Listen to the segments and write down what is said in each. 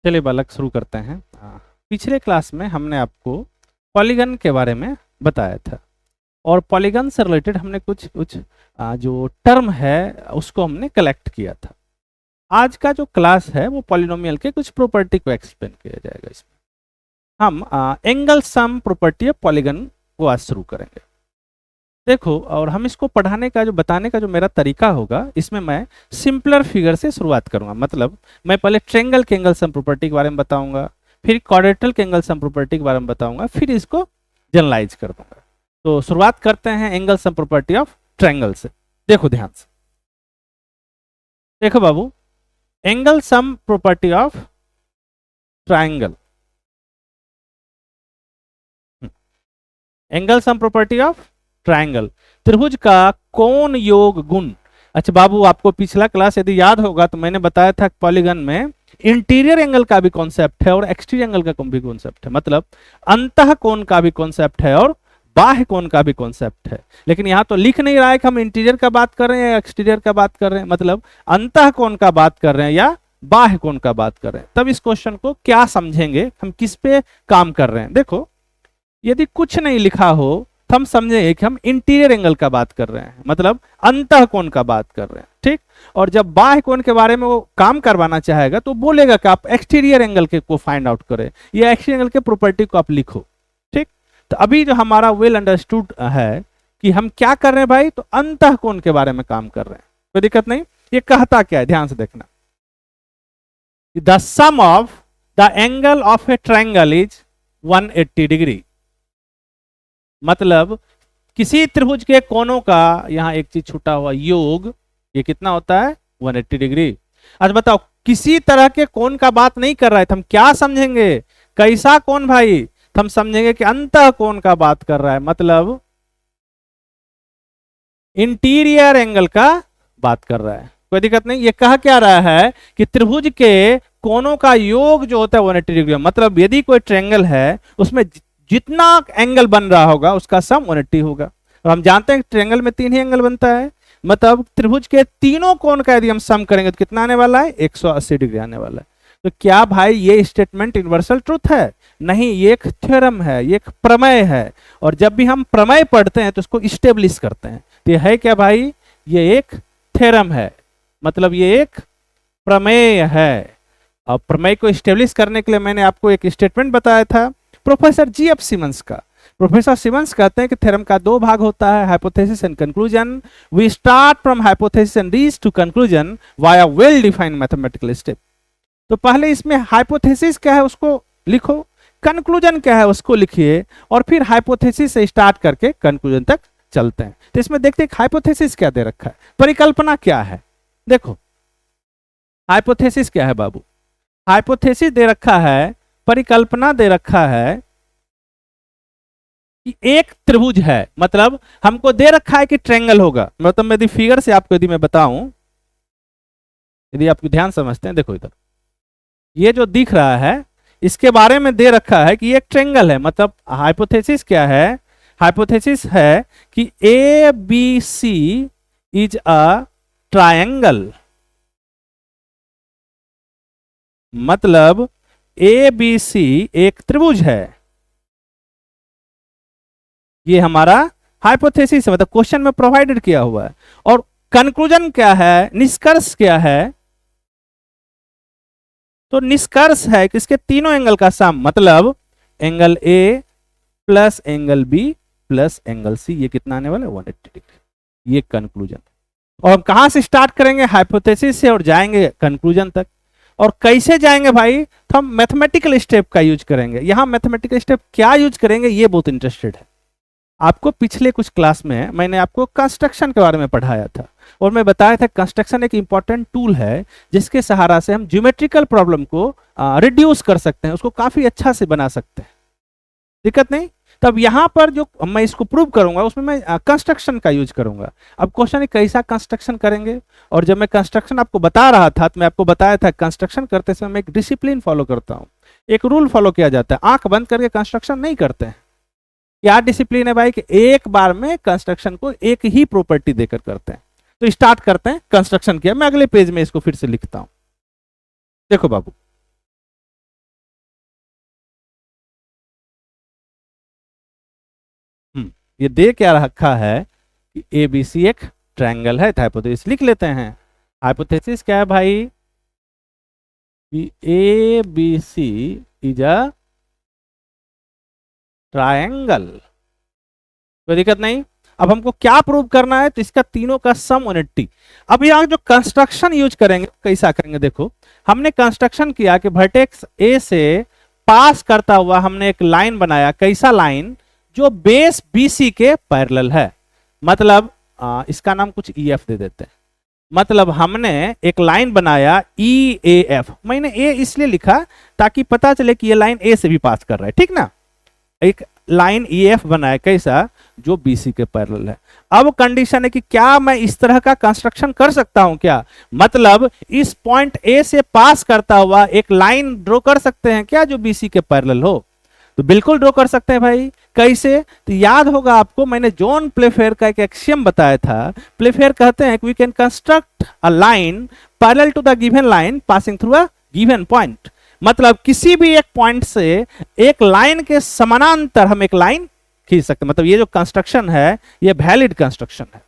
चलिए बालक शुरू करते हैं। पिछले क्लास में हमने आपको पॉलीगन के बारे में बताया था और पॉलीगन से रिलेटेड हमने कुछ कुछ जो टर्म है उसको हमने कलेक्ट किया था। आज का जो क्लास है वो पॉलिनोमियल के कुछ प्रॉपर्टी को एक्सप्लेन किया जाएगा। इसमें हम angle sum property of polygon को आज शुरू करेंगे। देखो, और हम इसको पढ़ाने का जो बताने का जो मेरा तरीका होगा, इसमें मैं सिंपलर फिगर से शुरुआत करूंगा। मतलब मैं पहले ट्रायंगल के एंगल सम प्रॉपर्टी के बारे में बताऊंगा, फिर क्वाड्रेटल के एंगल सम प्रॉपर्टी के बारे में बताऊंगा, फिर इसको जनरलाइज कर दूंगा। तो शुरुआत करते हैं angle sum property of triangle से। देखो ध्यान से, देखो बाबू, angle sum property of triangle, angle sum property of triangle, त्रिभुज का कोण योग गुण। अच्छा बाबू, आपको पिछला क्लास यदि याद होगा तो मैंने बताया था पॉलीगन में इंटीरियर एंगल का भी कॉन्सेप्ट है और एक्सटीरियर एंगल का भी कॉन्सेप्ट है। मतलब अंतः कोण का भी कॉन्सेप्ट है और बाह्य कोण का भी कॉन्सेप्ट है। लेकिन यहाँ तो लिख नहीं रहा है कि हम इंटीरियर का बात कर रहे हैं या एक्सटीरियर का बात कर रहे हैं, मतलब अंतः कोण का बात कर रहे हैं या बाह्य कोण का बात कर रहे हैं। तब इस क्वेश्चन को क्या समझेंगे, हम किस पे काम कर रहे हैं। देखो, यदि कुछ नहीं लिखा हो तो हम समझेंगे कि हम इंटीरियर एंगल का बात कर रहे हैं, मतलब अंतः कोण का बात कर रहे हैं, ठीक। और जब बाह्य कोण के बारे में वो काम करवाना चाहेगा तो बोलेगा कि आप एक्सटीरियर एंगल के को फाइंड आउट करें या एक्सटीरियर एंगल के प्रॉपर्टी को आप लिखो, ठीक। तो अभी जो हमारा वेल अंडरस्टूड है कि हम क्या कर रहे हैं भाई, तो अंतः कोण के बारे में काम कर रहे हैं, कोई दिक्कत नहीं। ये कहता क्या है, ध्यान से देखना। The sum of the angle of a triangle is 180 degree. मतलब किसी त्रिभुज के कोणों का, यहां एक चीज छूटा हुआ, योग, ये कितना होता है, 180 डिग्री। आज बताओ, किसी तरह के कोण का बात नहीं कर रहा है, तो हम क्या समझेंगे, कैसा कोण भाई, तो हम समझेंगे कि अंतः कोण का बात कर रहा है, मतलब इंटीरियर एंगल का बात कर रहा है। कोई दिक्कत नहीं। ये कह क्या रहा है कि त्रिभुज के कोणों का योग जो होता है 180 डिग्री, मतलब यदि कोई ट्रायंगल है उसमें जितना एंगल बन रहा होगा उसका सम 180 होगा। और हम जानते हैं कि ट्रायंगल में 3 ही एंगल बनता है, मतलब त्रिभुज के तीनों कोण का यदि हम सम करेंगे तो कितना आने वाला है, 180 डिग्री आने वाला है। तो क्या भाई ये स्टेटमेंट यूनिवर्सल ट्रूथ है? नहीं, ये एक थ्योरम है, ये एक प्रमेय है। और जब भी हम प्रमेय पढ़ते हैं तो उसको स्टेब्लिश करते हैं। तो ये है क्या भाई, ये एक थ्योरम है, मतलब ये एक प्रमेय है। और प्रमेय को स्टेब्लिश करने के लिए मैंने आपको एक स्टेटमेंट बताया था प्रोफेसर जी.एफ. सिमंस का। प्रोफेसर सिमंस कहते हैं कि थ्योरम का 2 भाग होता है, hypothesis and conclusion. We start from hypothesis and reach to conclusion via well defined mathematical step. तो पहले इसमें हाइपोथेसिस क्या है उसको लिखो, कंक्लूजन क्या है उसको लिखिए, और फिर हाइपोथेसिस से स्टार्ट करके कंक्लूजन तक चलते हैं। तो इसमें देखते हैं हाइपोथेसिस क्या दे रखा है, परिकल्पना क्या है। देखो हाइपोथेसिस क्या है बाबू, हाइपोथेसिस दे रखा है, परिकल्पना दे रखा है कि एक त्रिभुज है, मतलब हमको दे रखा है कि ट्रायंगल होगा। मतलब यदि फिगर से आपको यदि मैं बताऊं, यदि आप ध्यान समझते हैं, देखो इधर ये जो दिख रहा है इसके बारे में दे रखा है कि ये एक ट्रायंगल है। मतलब हाइपोथेसिस क्या है, हाइपोथेसिस है कि A B C is a triangle. मतलब ए बी सी एक त्रिभुज है, ये हमारा हाइपोथेसिस है, मतलब क्वेश्चन में प्रोवाइडेड किया हुआ है। और कंक्लूजन क्या है, निष्कर्ष क्या है, तो निष्कर्ष है कि इसके तीनों एंगल का सम, मतलब angle A plus angle B plus angle C, ये कितना आने वाला है, 180 डिग्री। ये कंक्लूजन। और हम कहां से स्टार्ट करेंगे, हाइपोथेसिस से, और जाएंगे कंक्लूजन तक। और कैसे जाएंगे भाई, तो हम मैथमेटिकल स्टेप का यूज करेंगे। यहां मैथमेटिकल स्टेप क्या यूज करेंगे, ये बहुत इंटरेस्टेड है। आपको पिछले कुछ क्लास में मैंने आपको कंस्ट्रक्शन के बारे में पढ़ाया था और मैं बताया था कंस्ट्रक्शन एक इंपॉर्टेंट टूल है जिसके सहारा से हम ज्योमेट्रिकल प्रॉब्लम को रिड्यूस कर सकते हैं, उसको काफी अच्छा से बना सकते हैं, दिक्कत नहीं। तब यहां पर जो मैं इसको प्रूव करूंगा उसमें मैं कंस्ट्रक्शन का यूज करूंगा। अब क्वेश्चन है कैसा कंस्ट्रक्शन करेंगे, और जब मैं कंस्ट्रक्शन आपको बता रहा था तो मैं आपको बताया था कंस्ट्रक्शन करते समय मैं एक डिसिप्लिन फॉलो करता हूं, एक रूल फॉलो किया जाता है। आंख बंद करके कंस्ट्रक्शन नहीं करते हैं। क्या डिसिप्लिन है भाई, कि एक बार में कंस्ट्रक्शन को एक ही प्रॉपर्टी देकर करते हैं। तो स्टार्ट करते हैं कंस्ट्रक्शन किया, मैं अगले पेज में इसको फिर से लिखता हूं। देखो बाबू, ये दे क्या रखा है कि ए बी सी एक ट्रायंगल है, तो हाइपोथेसिस लिख लेते हैं। हाइपोथेसिस क्या है भाई कि A B C is a triangle. कोई दिक्कत नहीं। अब हमको क्या प्रूव करना है, तो इसका तीनों का सम 180। अब यहाँ जो कंस्ट्रक्शन यूज करेंगे कैसा करेंगे, देखो हमने कंस्ट्रक्शन किया कि वर्टेक्स ए से पास करता हुआ हमने एक लाइन बनाया। कैसा लाइन, जो बेस बीसी के पैरेलल है। मतलब इसका नाम कुछ ई एफ दे देते हैं। मतलब हमने एक लाइन बनाया ई ए एफ। मैंने ए इसलिए लिखा ताकि पता चले कि ये लाइन ए से भी पास कर रहा है, ठीक ना। एक लाइन ई एफ बनाया कैसा, जो बीसी के पैरेलल है। अब कंडीशन है कि क्या मैं इस तरह का कंस्ट्रक्शन कर सकता हूं क्या, मतलब इस पॉइंट ए से पास करता हुआ एक लाइन ड्रॉ कर सकते हैं क्या जो बीसी के पैरेलल हो। तो बिल्कुल ड्रॉ कर सकते हैं भाई। कैसे, तो याद होगा आपको मैंने जॉन प्लेफेयर का एक एक्सियम बताया था। प्लेफेयर कहते हैं कि we can construct a line parallel to the given line passing through a given point. मतलब किसी भी एक पॉइंट से एक लाइन के समानांतर हम एक लाइन खींच सकते हैं। मतलब ये जो कंस्ट्रक्शन है ये वैलिड कंस्ट्रक्शन है,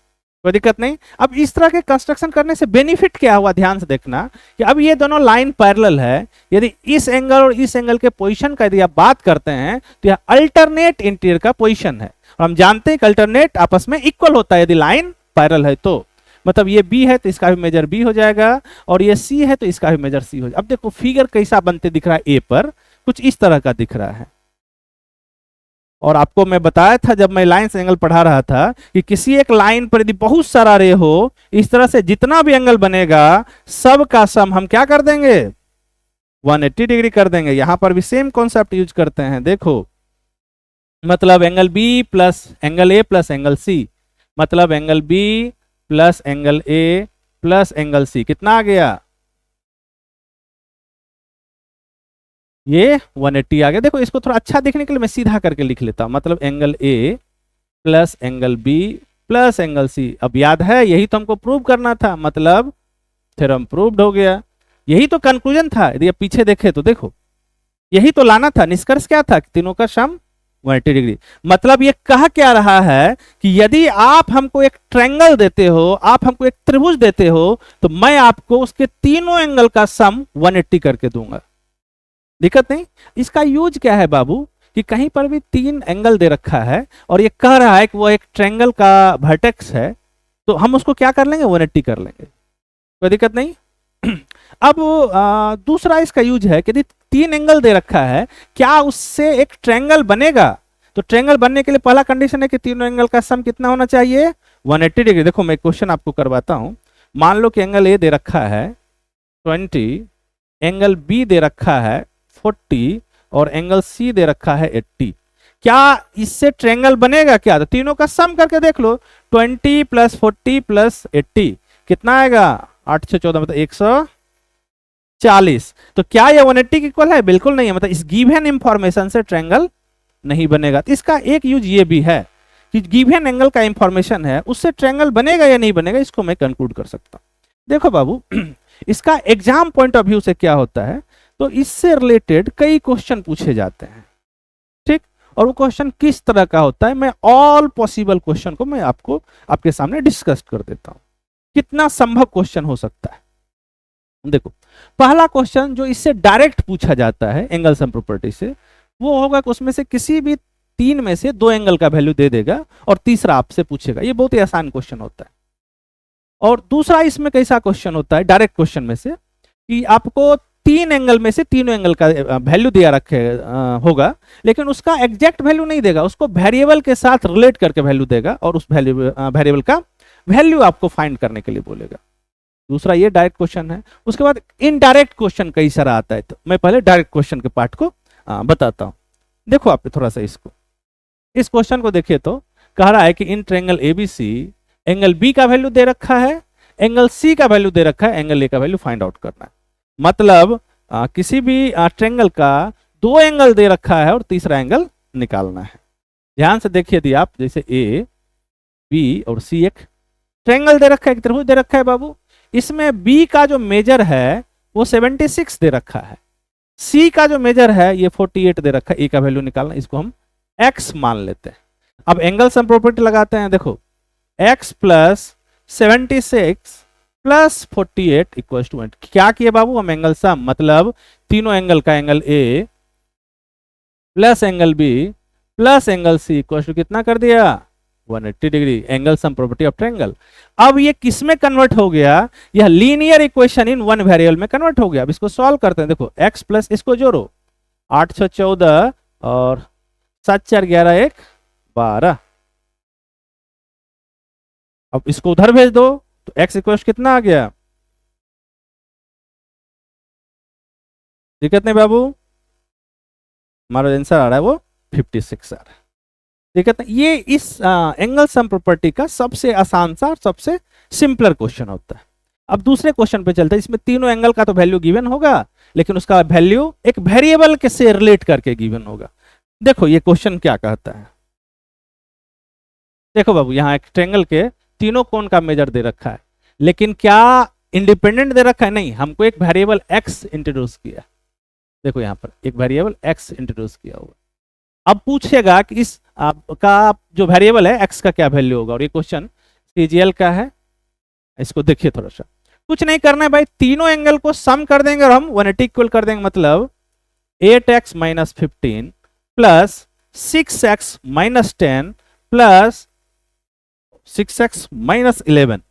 कोई दिक्कत नहीं। अब इस तरह के कंस्ट्रक्शन करने से बेनिफिट क्या हुआ, ध्यान से देखना कि अब ये दोनों लाइन पैरेलल है। यदि इस एंगल और इस एंगल के पोजीशन का यदि आप बात करते हैं तो यह अल्टरनेट इंटीरियर का पोजीशन है। और हम जानते हैं कि अल्टरनेट आपस में इक्वल होता है यदि लाइन पैरेलल है तो। मतलब ये बी है तो इसका भी मेजर बी हो जाएगा, और ये सी है तो इसका भी मेजर सी हो जाएगा। अब देखो फिगर कैसा बनते दिख रहा है, ए पर कुछ इस तरह का दिख रहा है। और आपको मैं बताया था जब मैं लाइन से एंगल पढ़ा रहा था कि किसी एक लाइन पर यदि बहुत सारा रे हो, इस तरह से जितना भी एंगल बनेगा सब का सम हम क्या कर देंगे, 180 डिग्री कर देंगे। यहां पर भी सेम कॉन्सेप्ट यूज करते हैं। देखो मतलब angle B plus angle A plus angle C, मतलब angle B plus angle A plus angle C कितना आ गया, ये 180 आ गया। देखो इसको थोड़ा अच्छा देखने के लिए मैं सीधा करके लिख लेता हूं। मतलब angle A plus angle B plus angle C. अब याद है यही तो हमको प्रूव करना था, मतलब थ्योरम प्रूव्ड हो गया। यही तो कंक्लूजन था। यदि आप पीछे देखे तो देखो यही तो लाना था। निष्कर्ष क्या था, तीनों का सम 180 डिग्री। मतलब ये कह क्या रहा है कि यदि आप हमको एक ट्रायंगल देते हो, आप हमको एक त्रिभुज देते हो, तो मैं आपको उसके तीनों एंगल का सम 180 करके दूंगा। दिक्कत नहीं। इसका यूज क्या है बाबू, कि कहीं पर भी तीन एंगल दे रखा है और ये कह रहा है कि वो एक ट्रायंगल का वर्टेक्स है, तो हम उसको क्या कर लेंगे, 180 कर लेंगे। कोई दिक्कत नहीं। अब दूसरा इसका यूज है कि यदि तीन एंगल दे रखा है, क्या उससे एक ट्रायंगल बनेगा। तो ट्रायंगल बनने के लिए पहला कंडीशन है कि तीनों एंगल का सम कितना होना चाहिए, 180 डिग्री। देखो मैं क्वेश्चन आपको करवाता हूं। मान लो कि एंगल ए दे रखा है 20, एंगल बी दे रखा है 40 और एंगल सी दे रखा है 80। क्या इससे ट्रायंगल बनेगा क्या, तो तीनों का सम करके देख लो। 20 प्लस 40 प्लस 80 कितना आएगा, 8 से 14 मतलब 140। तो क्या ये 180 के इक्वल है, बिल्कुल नहीं है। मतलब इस गिवन इंफॉर्मेशन से ट्रायंगल नहीं बनेगा। तो इसका एक यूज ये भी है कि गिवन एंगल का इंफॉर्मेशन है, उससे ट्रायंगल बनेगा या नहीं बनेगा, इसको मैं कंक्लूड कर सकता हूं। देखो बाबू इसका एग्जाम पॉइंट ऑफ व्यू से क्या होता है, तो इससे रिलेटेड कई क्वेश्चन पूछे जाते हैं, ठीक। और वो क्वेश्चन किस तरह का होता है, मैं ऑल पॉसिबल क्वेश्चन को मैं आपको आपके सामने डिस्कस कर देता हूं, कितना संभव क्वेश्चन हो सकता है। देखो पहला क्वेश्चन जो इससे डायरेक्ट पूछा जाता है एंगल सम प्रॉपर्टी से, वो होगा कि उसमें से किसी भी तीन में से दो एंगल का वैल्यू दे देगा और तीसरा आपसे पूछेगा। ये बहुत ही आसान क्वेश्चन होता है। और दूसरा इसमें कैसा क्वेश्चन होता है डायरेक्ट क्वेश्चन में से, कि आपको तीन एंगल में से तीनों एंगल का वैल्यू दिया रखे होगा, लेकिन उसका एग्जैक्ट वैल्यू नहीं देगा, उसको वेरिएबल के साथ रिलेट करके वैल्यू देगा और उस वेरिएबल का वैल्यू आपको फाइंड करने के लिए बोलेगा। दूसरा ये डायरेक्ट क्वेश्चन है। उसके बाद इनडायरेक्ट क्वेश्चन कई सारा आता है, तो मैं पहले डायरेक्ट क्वेश्चन के पार्ट को बताता हूं। देखो आप थोड़ा सा इस क्वेश्चन को देखिए तो कह रहा है कि in triangle ABC angle B का वैल्यू दे रखा है, एंगल सी का वैल्यू दे रखा है, एंगल ए का वैल्यू फाइंड आउट करना है। मतलब किसी भी ट्रायंगल का दो एंगल दे रखा है और तीसरा एंगल निकालना है। ध्यान से देखिए यदि आप, जैसे ए बी और सी एक ट्रायंगल दे रखा है, एक त्रिभुज दे रखा है बाबू। इसमें बी का जो मेजर है वो 76 दे रखा है, सी का जो मेजर है ये 48 दे रखा है। ए का वैल्यू निकालना, इसको हम एक्स मान लेते हैं। अब एंगल सम प्रॉपर्टी लगाते हैं, देखो x plus 76 plus 48 equal to 1। क्या किए बाबू हम एंगल सम, मतलब तीनों एंगल का angle A plus angle B plus angle C equal to कितना कर दिया 180 degree, angle sum property of triangle. अब ये किस में कन्वर्ट हो गया, यह linear equation in one variable में कन्वर्ट हो गया। अब इसको सॉल्व करते हैं, देखो x प्लस इसको जोड़ो 8 6 14 और 7 4 11 1 12। अब इसको उधर भेज दो तो x इक्वल कितना आ गया, दिक्कत नहीं बाबू, हमारा आंसर आ रहा है वो 56 आ रहा है। दिक्कत नहीं, ये इस एंगल सम प्रॉपर्टी का सबसे आसान सा और सबसे सिंपलर क्वेश्चन होता है। अब दूसरे क्वेश्चन पे चलते हैं, इसमें तीनों एंगल का तो वैल्यू गिवन होगा, लेकिन उसका वैल्यू एक वेरिएबल के से रिलेट करके गिवन होगा। देखो ये क्वेश्चन क्या कहता है, देखो बाबू यहाँ एक ट्रायंगल के तीनों कोण का मेजर दे रखा है, लेकिन क्या इंडिपेंडेंट दे रखा है, नहीं, हमको एक वेरिएबल x इंट्रोड्यूस किया। देखो यहाँ पर एक वेरिएबल x इंट्रोड्यूस किया हुआ। अब पूछेगा कि इस आपका जो वेरिएबल है x का क्या वैल्यू होगा, और ये क्वेश्चन CGL का है। इसको देखिए थोड़ा सा, कुछ नहीं करना है भाई, तीनों एंगल को सम कर देंगे और हम 180 इक्वल कर देंगे, मतलब 8x minus 15 plus 6x minus 10 plus 6x minus 11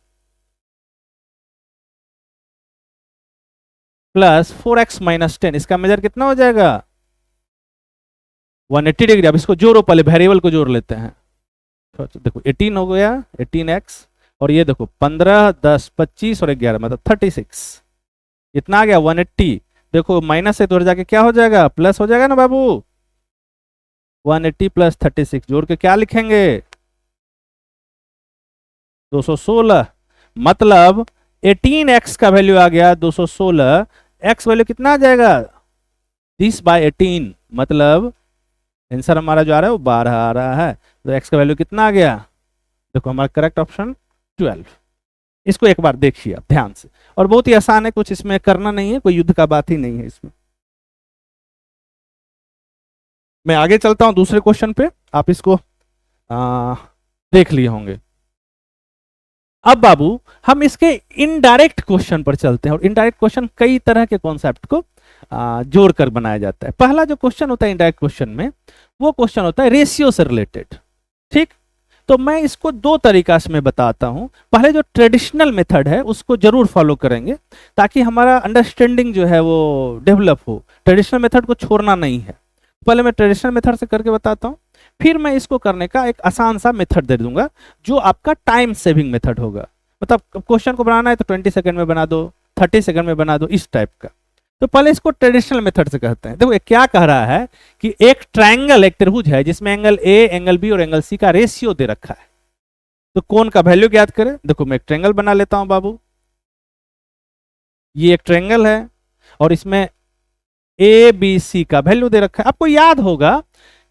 plus 4x minus 10, इसका मेजर कितना हो जाएगा 180 डिग्री। अब इसको जोड़ो, पहले वेरिएबल को जोड़ लेते हैं। देखो 18 हो गया 18x, और ये देखो 15 10 25 और 11 मतलब 36, इतना आ गया 180। देखो माइनस से तो जाके क्या हो जाएगा, प्लस हो जाएगा ना बाबू, 180 प्लस 36 जोड़ के क्या लिखेंगे 216, मतलब 18x का वैल्यू आ गया 216, x वैल्यू कितना आ जाएगा 30/18, मतलब आंसर हमारा जो आ रहा है वो 12 आ रहा है। तो x का वैल्यू कितना आ गया, देखो हमारा करेक्ट ऑप्शन 12। इसको एक बार देखिए आप ध्यान से, और बहुत ही आसान है, कुछ इसमें करना नहीं है, कोई युद्ध का बात ही नहीं है इसमें। मैं आगे चलता हूं दूसरे क्वेश्चन पे, आप इसको देख लिए होंगे। अब बाबू हम इसके इनडायरेक्ट क्वेश्चन पर चलते हैं, और इनडायरेक्ट क्वेश्चन कई तरह के कॉन्सेप्ट को जोड़कर बनाया जाता है। पहला जो क्वेश्चन होता है इनडायरेक्ट क्वेश्चन में, वो क्वेश्चन होता है रेशियो से रिलेटेड, ठीक। तो मैं इसको दो तरीका से मैं बताता हूं। पहले जो ट्रेडिशनल मेथड है उसको जरूर फॉलो करेंगे, ताकि हमारा अंडरस्टैंडिंग जो है वो डेवलप हो। ट्रेडिशनल मेथड को छोड़ना नहीं है। पहले मैं ट्रेडिशनल मेथड से करके बताता हूं, फिर मैं इसको करने का एक आसान सा मेथड दे दूंगा, जो आपका टाइम सेविंग मेथड होगा। मतलब क्वेश्चन को बनाना है तो 20 सेकंड में बना दो, 30 सेकंड में बना दो, इस टाइप का। तो पहले इसको ट्रेडिशनल मेथड से कहते हैं। देखो ये क्या कह रहा है कि एक ट्रायंगल, एक त्रिभुज है जिसमें एंगल ए, एंगल बी और एंगल सी का रेशियो दे रखा है। तो कोण का वैल्यू ज्ञात करें। देखो मैं एक ट्रायंगल बना लेता हूं बाबू, ये एक ट्रायंगल है और इसमें ए बी सी का वैल्यू दे रखा है। आपको याद होगा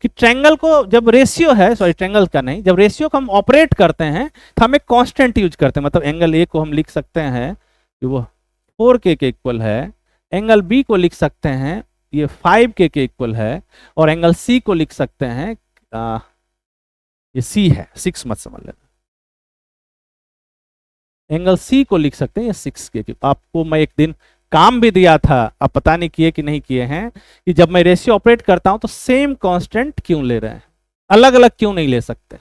कि ट्रायंगल को जब रेशियो है, सॉरी ट्रायंगल का नहीं, जब रेशियो को हम ऑपरेट करते हैं तो हम एक कांस्टेंट यूज करते हैं। मतलब एंगल ए को हम लिख सकते हैं कि वो 4k के इक्वल है, एंगल बी को लिख सकते हैं ये 5k के इक्वल है, और एंगल सी को लिख सकते हैं ये सी है, 6 मत समझ लेना, एंगल सी को लिख सकते हैं ये 6k के। आपको मैं एक दिन काम भी दिया था, आप पता नहीं किए कि नहीं किए हैं, कि जब मैं रेशियो ऑपरेट करता हूं तो सेम कांस्टेंट क्यों ले रहे हैं, अलग अलग क्यों नहीं ले सकते।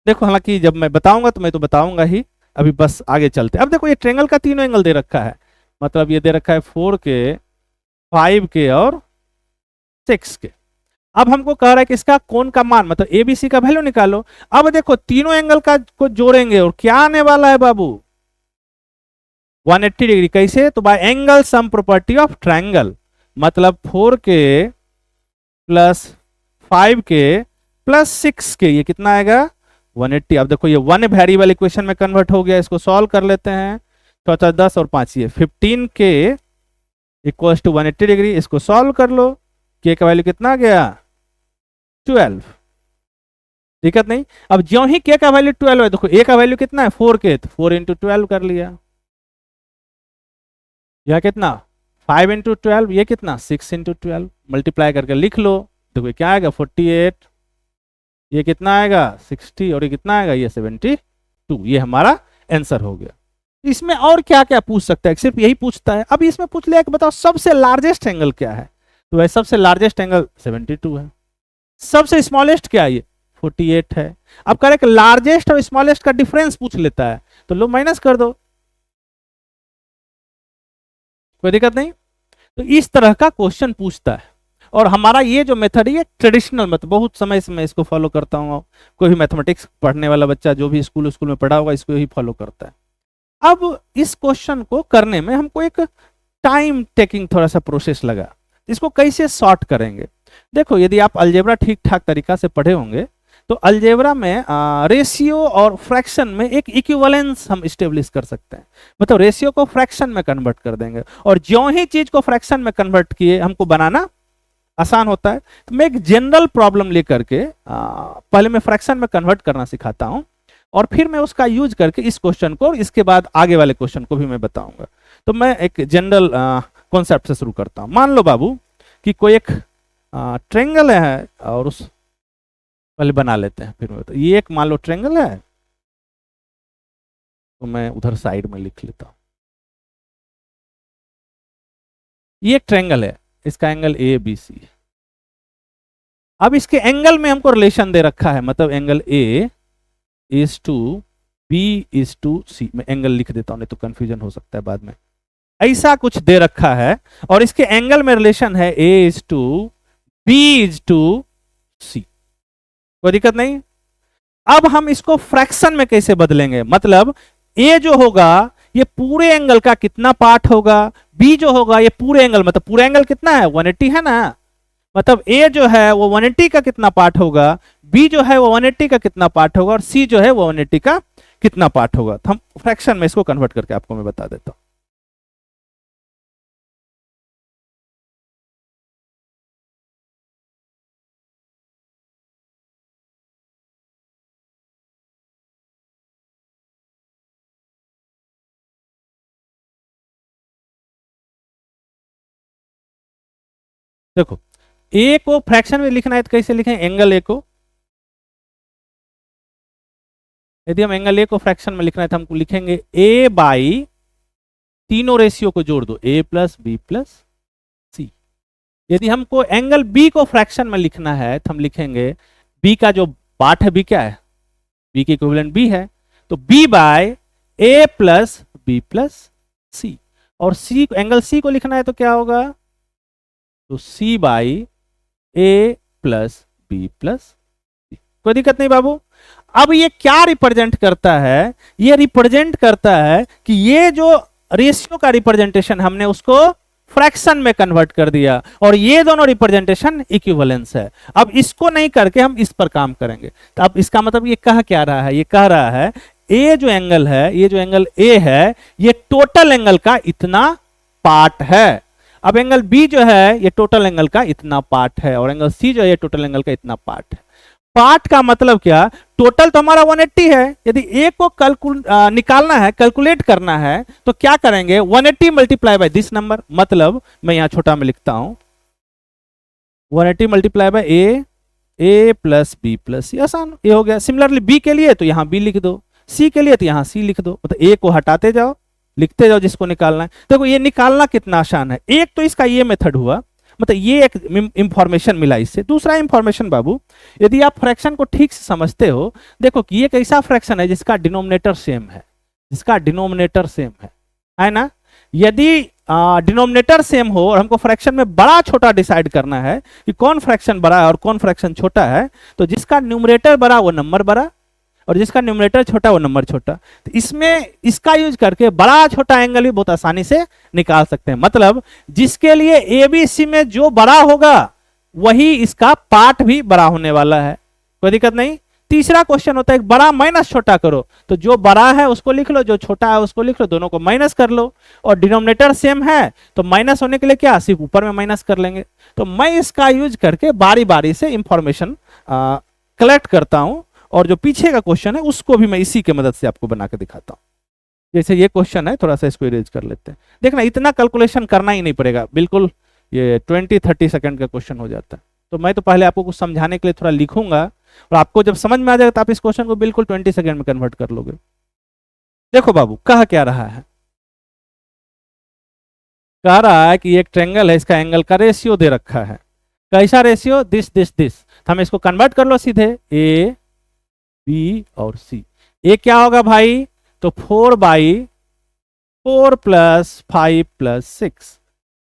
देखो हालांकि जब मैं बताऊंगा तो मैं तो बताऊंगा ही, अभी बस आगे चलते। अब देखो ये ट्रायंगल का तीनों एंगल दे रखा है, मतलब ये दे रखा है 4k, 5k और 6k। अब हमको कह रहा है कि इसका कोण का मान, मतलब एबीसी का वैल्यू निकालो। अब देखो तीनों एंगल का को जोड़ेंगे और क्या आने वाला है बाबू 180 डिग्री। कैसे, तो bye angle sum property of triangle, मतलब 4k plus 5k plus 6k, ये कितना आएगा 180। अब देखो ये वन वेरिएबल इक्वेशन में कन्वर्ट हो गया, इसको सॉल्व कर लेते हैं। 4 10 और 5 ये 15k इक्वल टू 180 डिग्री, इसको सॉल्व कर लो। k का वैल्यू कितना आ गया 12, दिक्कत नहीं। अब ज्यों ही k का वैल्यू 12 है, देखो a का वैल्यू कितना है 4k, तो 4 इंटू 12 कर लिया, यह कितना 5 इंटू 12, ये कितना 6 इंटू 12, मल्टीप्लाई करके लिख लो। देखो क्या आएगा 48 ये कितना आएगा 60 और ये कितना आएगा ये 72। ये हमारा आंसर हो गया। इसमें और क्या क्या पूछ सकता है, सिर्फ यही पूछता है। अब इसमें पूछ लिया कि बताओ सबसे लार्जेस्ट एंगल क्या है, तो वह सबसे लार्जेस्ट एंगल 72 है। सबसे स्मॉलेस्ट क्या है, ये 48 है। अब कह रहे लार्जेस्ट और स्मॉलेस्ट का डिफरेंस पूछ लेता है, तो लो माइनस कर दो, कोई दिक्कत नहीं। तो इस तरह का क्वेश्चन पूछता है। और हमारा ये जो मेथड है ये ट्रेडिशनल मेथड, बहुत समय से मैं इसको फॉलो करता हूँ। कोई भी मैथमेटिक्स पढ़ने वाला बच्चा जो भी स्कूल में पढ़ा होगा इसको ही फॉलो करता है। अब इस क्वेश्चन को करने में हमको एक टाइम टेकिंग थोड़ा सा प्रोसेस लगा। इसको कैसे सॉर्ट करेंगे, देखो यदि आप अलजेब्रा ठीक ठाक तरीका से पढ़े होंगे तो अलजेब्रा में रेशियो और फ्रैक्शन में एक इक्विवेलेंस हम स्टेब्लिश कर सकते हैं। मतलब रेशियो को फ्रैक्शन में कन्वर्ट कर देंगे, और ज्यों ही चीज को फ्रैक्शन में कन्वर्ट किए हमको बनाना आसान होता है। तो मैं एक जनरल प्रॉब्लम लेकर के पहले मैं फ्रैक्शन में कन्वर्ट करना सिखाता हूं, और फिर मैं उसका यूज करके इस क्वेश्चन को, इसके बाद आगे वाले क्वेश्चन को भी मैं बताऊंगा। तो मैं एक जनरल कॉन्सेप्ट से शुरू करता हूं। मान लो बाबू कि कोई एक ट्रेंगल है, और उस पहले बना लेते हैं फिर तो ये एक मान लो ट्रेंगल है, तो मैं उधर साइड में लिख लेता हूं। ये एक ट्रेंगल है, इसका एंगल ए बी सी है। अब इसके एंगल में हमको रिलेशन दे रखा है, मतलब angle A is to B is to C. मैं एंगल लिख देता हूं, नहीं तो कंफ्यूजन हो सकता है बाद में। ऐसा कुछ दे रखा है, और इसके एंगल में रिलेशन है A is to B is to C. कोई दिक्कत नहीं। अब हम इसको फ्रैक्शन में कैसे बदलेंगे, मतलब ए जो होगा ये पूरे एंगल का कितना पार्ट होगा, बी जो होगा ये पूरे एंगल, मतलब पूरे एंगल कितना है 180 है ना, मतलब ए जो है वो 180 का कितना पार्ट होगा, बी जो है वो 180 का कितना पार्ट होगा, और सी जो है वो 180 का कितना पार्ट होगा। तो हम फ्रैक्शन में इसको कन्वर्ट करके आपको मैं बता देता हूं। देखो ए को फ्रैक्शन में लिखना है तो कैसे लिखें, एंगल ए को, यदि हम एंगल ए को फ्रैक्शन में लिखना है तो हमको लिखेंगे ए बाई तीनों रेशियो को जोड़ दो, ए प्लस बी प्लस सी। यदि हमको एंगल बी को फ्रैक्शन में लिखना है तो हम लिखेंगे बी का जो पार्ट है, बी क्या है, बी के इक्विवेलेंट बी है, तो B bye A plus B plus सी। और सी एंगल सी को लिखना है तो क्या होगा, तो C by A plus B plus C. कोई दिक्कत नहीं बाबू। अब ये क्या रिप्रेजेंट करता है, ये रिप्रेजेंट करता है कि ये जो रेशियो का रिप्रेजेंटेशन हमने उसको फ्रैक्शन में कन्वर्ट कर दिया, और ये दोनों रिप्रेजेंटेशन इक्विवेलेंस है। अब इसको नहीं करके हम इस पर काम करेंगे। तो अब इसका मतलब ये कह क्या रहा है, ये कह रहा है ए जो एंगल है, ये जो एंगल ए है ये टोटल एंगल का इतना पार्ट है। अब एंगल बी जो है ये टोटल एंगल का इतना पार्ट है, और एंगल सी जो है ये टोटल एंगल का इतना पार्ट है। पार्ट का मतलब क्या, टोटल तो हमारा 180 है, यदि ए को निकालना है, कैलकुलेट करना है, तो क्या करेंगे 180 मल्टीप्लाई बाय दिस नंबर, मतलब मैं यहां छोटा में लिखता हूं 180 multiply by A plus B plus C, आसान ये हो गया। सिमिलरली बी के लिए तो यहां बी लिख दो, सी के लिए तो यहां सी लिख दो, मतलब ए को हटाते जाओ लिखते जाओ जिसको निकालना है। देखो ये निकालना कितना आसान है। एक तो इसका ये मेथड हुआ, मतलब ये एक इंफॉर्मेशन मिला इससे। दूसरा इंफॉर्मेशन बाबू, यदि आप फ्रैक्शन को ठीक से समझते हो, देखो कि ये एक ऐसा फ्रैक्शन है जिसका डिनोमिनेटर सेम है, जिसका डिनोमिनेटर सेम है ना। यदि डिनोमिनेटर सेम हो और हमको फ्रैक्शन में बड़ा छोटा डिसाइड करना है कि कौन फ्रैक्शन बड़ा है और कौन फ्रैक्शन छोटा है, तो जिसका न्यूमरेटर बड़ा वो नंबर बड़ा, और जिसका न्यूमरेटर छोटा वो नंबर छोटा। तो इसमें इसका यूज करके बड़ा छोटा एंगल भी बहुत आसानी से निकाल सकते हैं। मतलब जिसके लिए एबीसी में जो बड़ा होगा वही इसका पार्ट भी बड़ा होने वाला है, कोई दिक्कत नहीं। तीसरा क्वेश्चन होता है बड़ा माइनस छोटा करो, तो जो बड़ा है उसको लिख लो, जो छोटा है उसको लिख लो, दोनों को माइनस कर लो। और डिनोमिनेटर सेम है तो माइनस होने के लिए क्या, सिर्फ ऊपर में माइनस कर लेंगे। तो मैं इसका यूज करके बारी बारी से इंफॉर्मेशन कलेक्ट करता हूं, और जो पीछे का क्वेश्चन है उसको भी मैं इसी की मदद से आपको बना के दिखाता हूं। जैसे ये क्वेश्चन है, थोड़ा सा इसको इरेज कर लेते हैं। देखना इतना कैलकुलेशन करना ही नहीं पड़ेगा, बिल्कुल ये 20-30 सेकंड का क्वेश्चन हो जाता है। तो मैं तो पहले आपको कुछ समझाने के लिए थोड़ा लिखूंगा, और आपको जब समझ में आ जाएगा तो आप इस क्वेश्चन को बिल्कुल 20 सेकंड में कन्वर्ट कर लोगे। देखो बाबू कहा क्या रहा है, कह रहा है कि एक ट्रायंगल है, इसका एंगल का रेशियो दे रखा है। कैसा रेशियो? This this this. हम इसको कन्वर्ट कर लो सीधे, ए बी और सी। ए क्या होगा भाई? तो 4/4 + 5 + 6।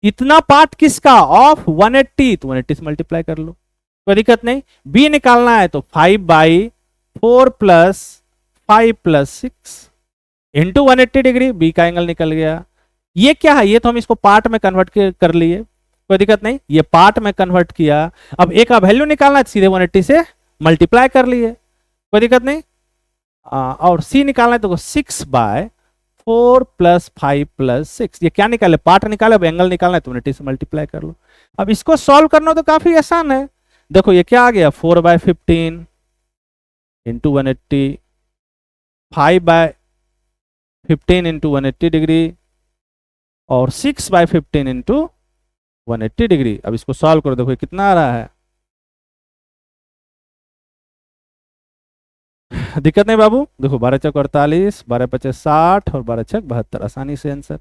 इतना पार्ट किसका? ऑफ 180, तो 180 से मल्टीप्लाई कर लो, कोई दिक्कत नहीं। बी निकालना है तो 5/4 + 5 + 6 इंटू 180 डिग्री, बी का एंगल निकल गया। ये क्या है? ये तो हम इसको पार्ट में कन्वर्ट कर लिए, कोई दिक्कत नहीं। ये पार्ट में कन्वर्ट किया, अब ए का वैल्यू निकालना है, सीधे 180 से मल्टीप्लाई कर लिए, कोई दिक्कत नहीं। और सी निकालना है तो 6/4 + 5 + 6। ये क्या निकाले? पार्ट निकाले। अब एंगल निकालना है तो 180 से मल्टीप्लाई कर लो। अब इसको सॉल्व करना तो काफी आसान है। देखो ये क्या आ गया? 4/15 इंटू 180, 5/15 इंटू 180 डिग्री और 6/15 इंटू 180 डिग्री। अब इसको सॉल्व करो, देखो कितना आ रहा है। दिक्कत नहीं बाबू, देखो 12×4 48, 12×5 60 और 12×6 72, आसानी से आंसर।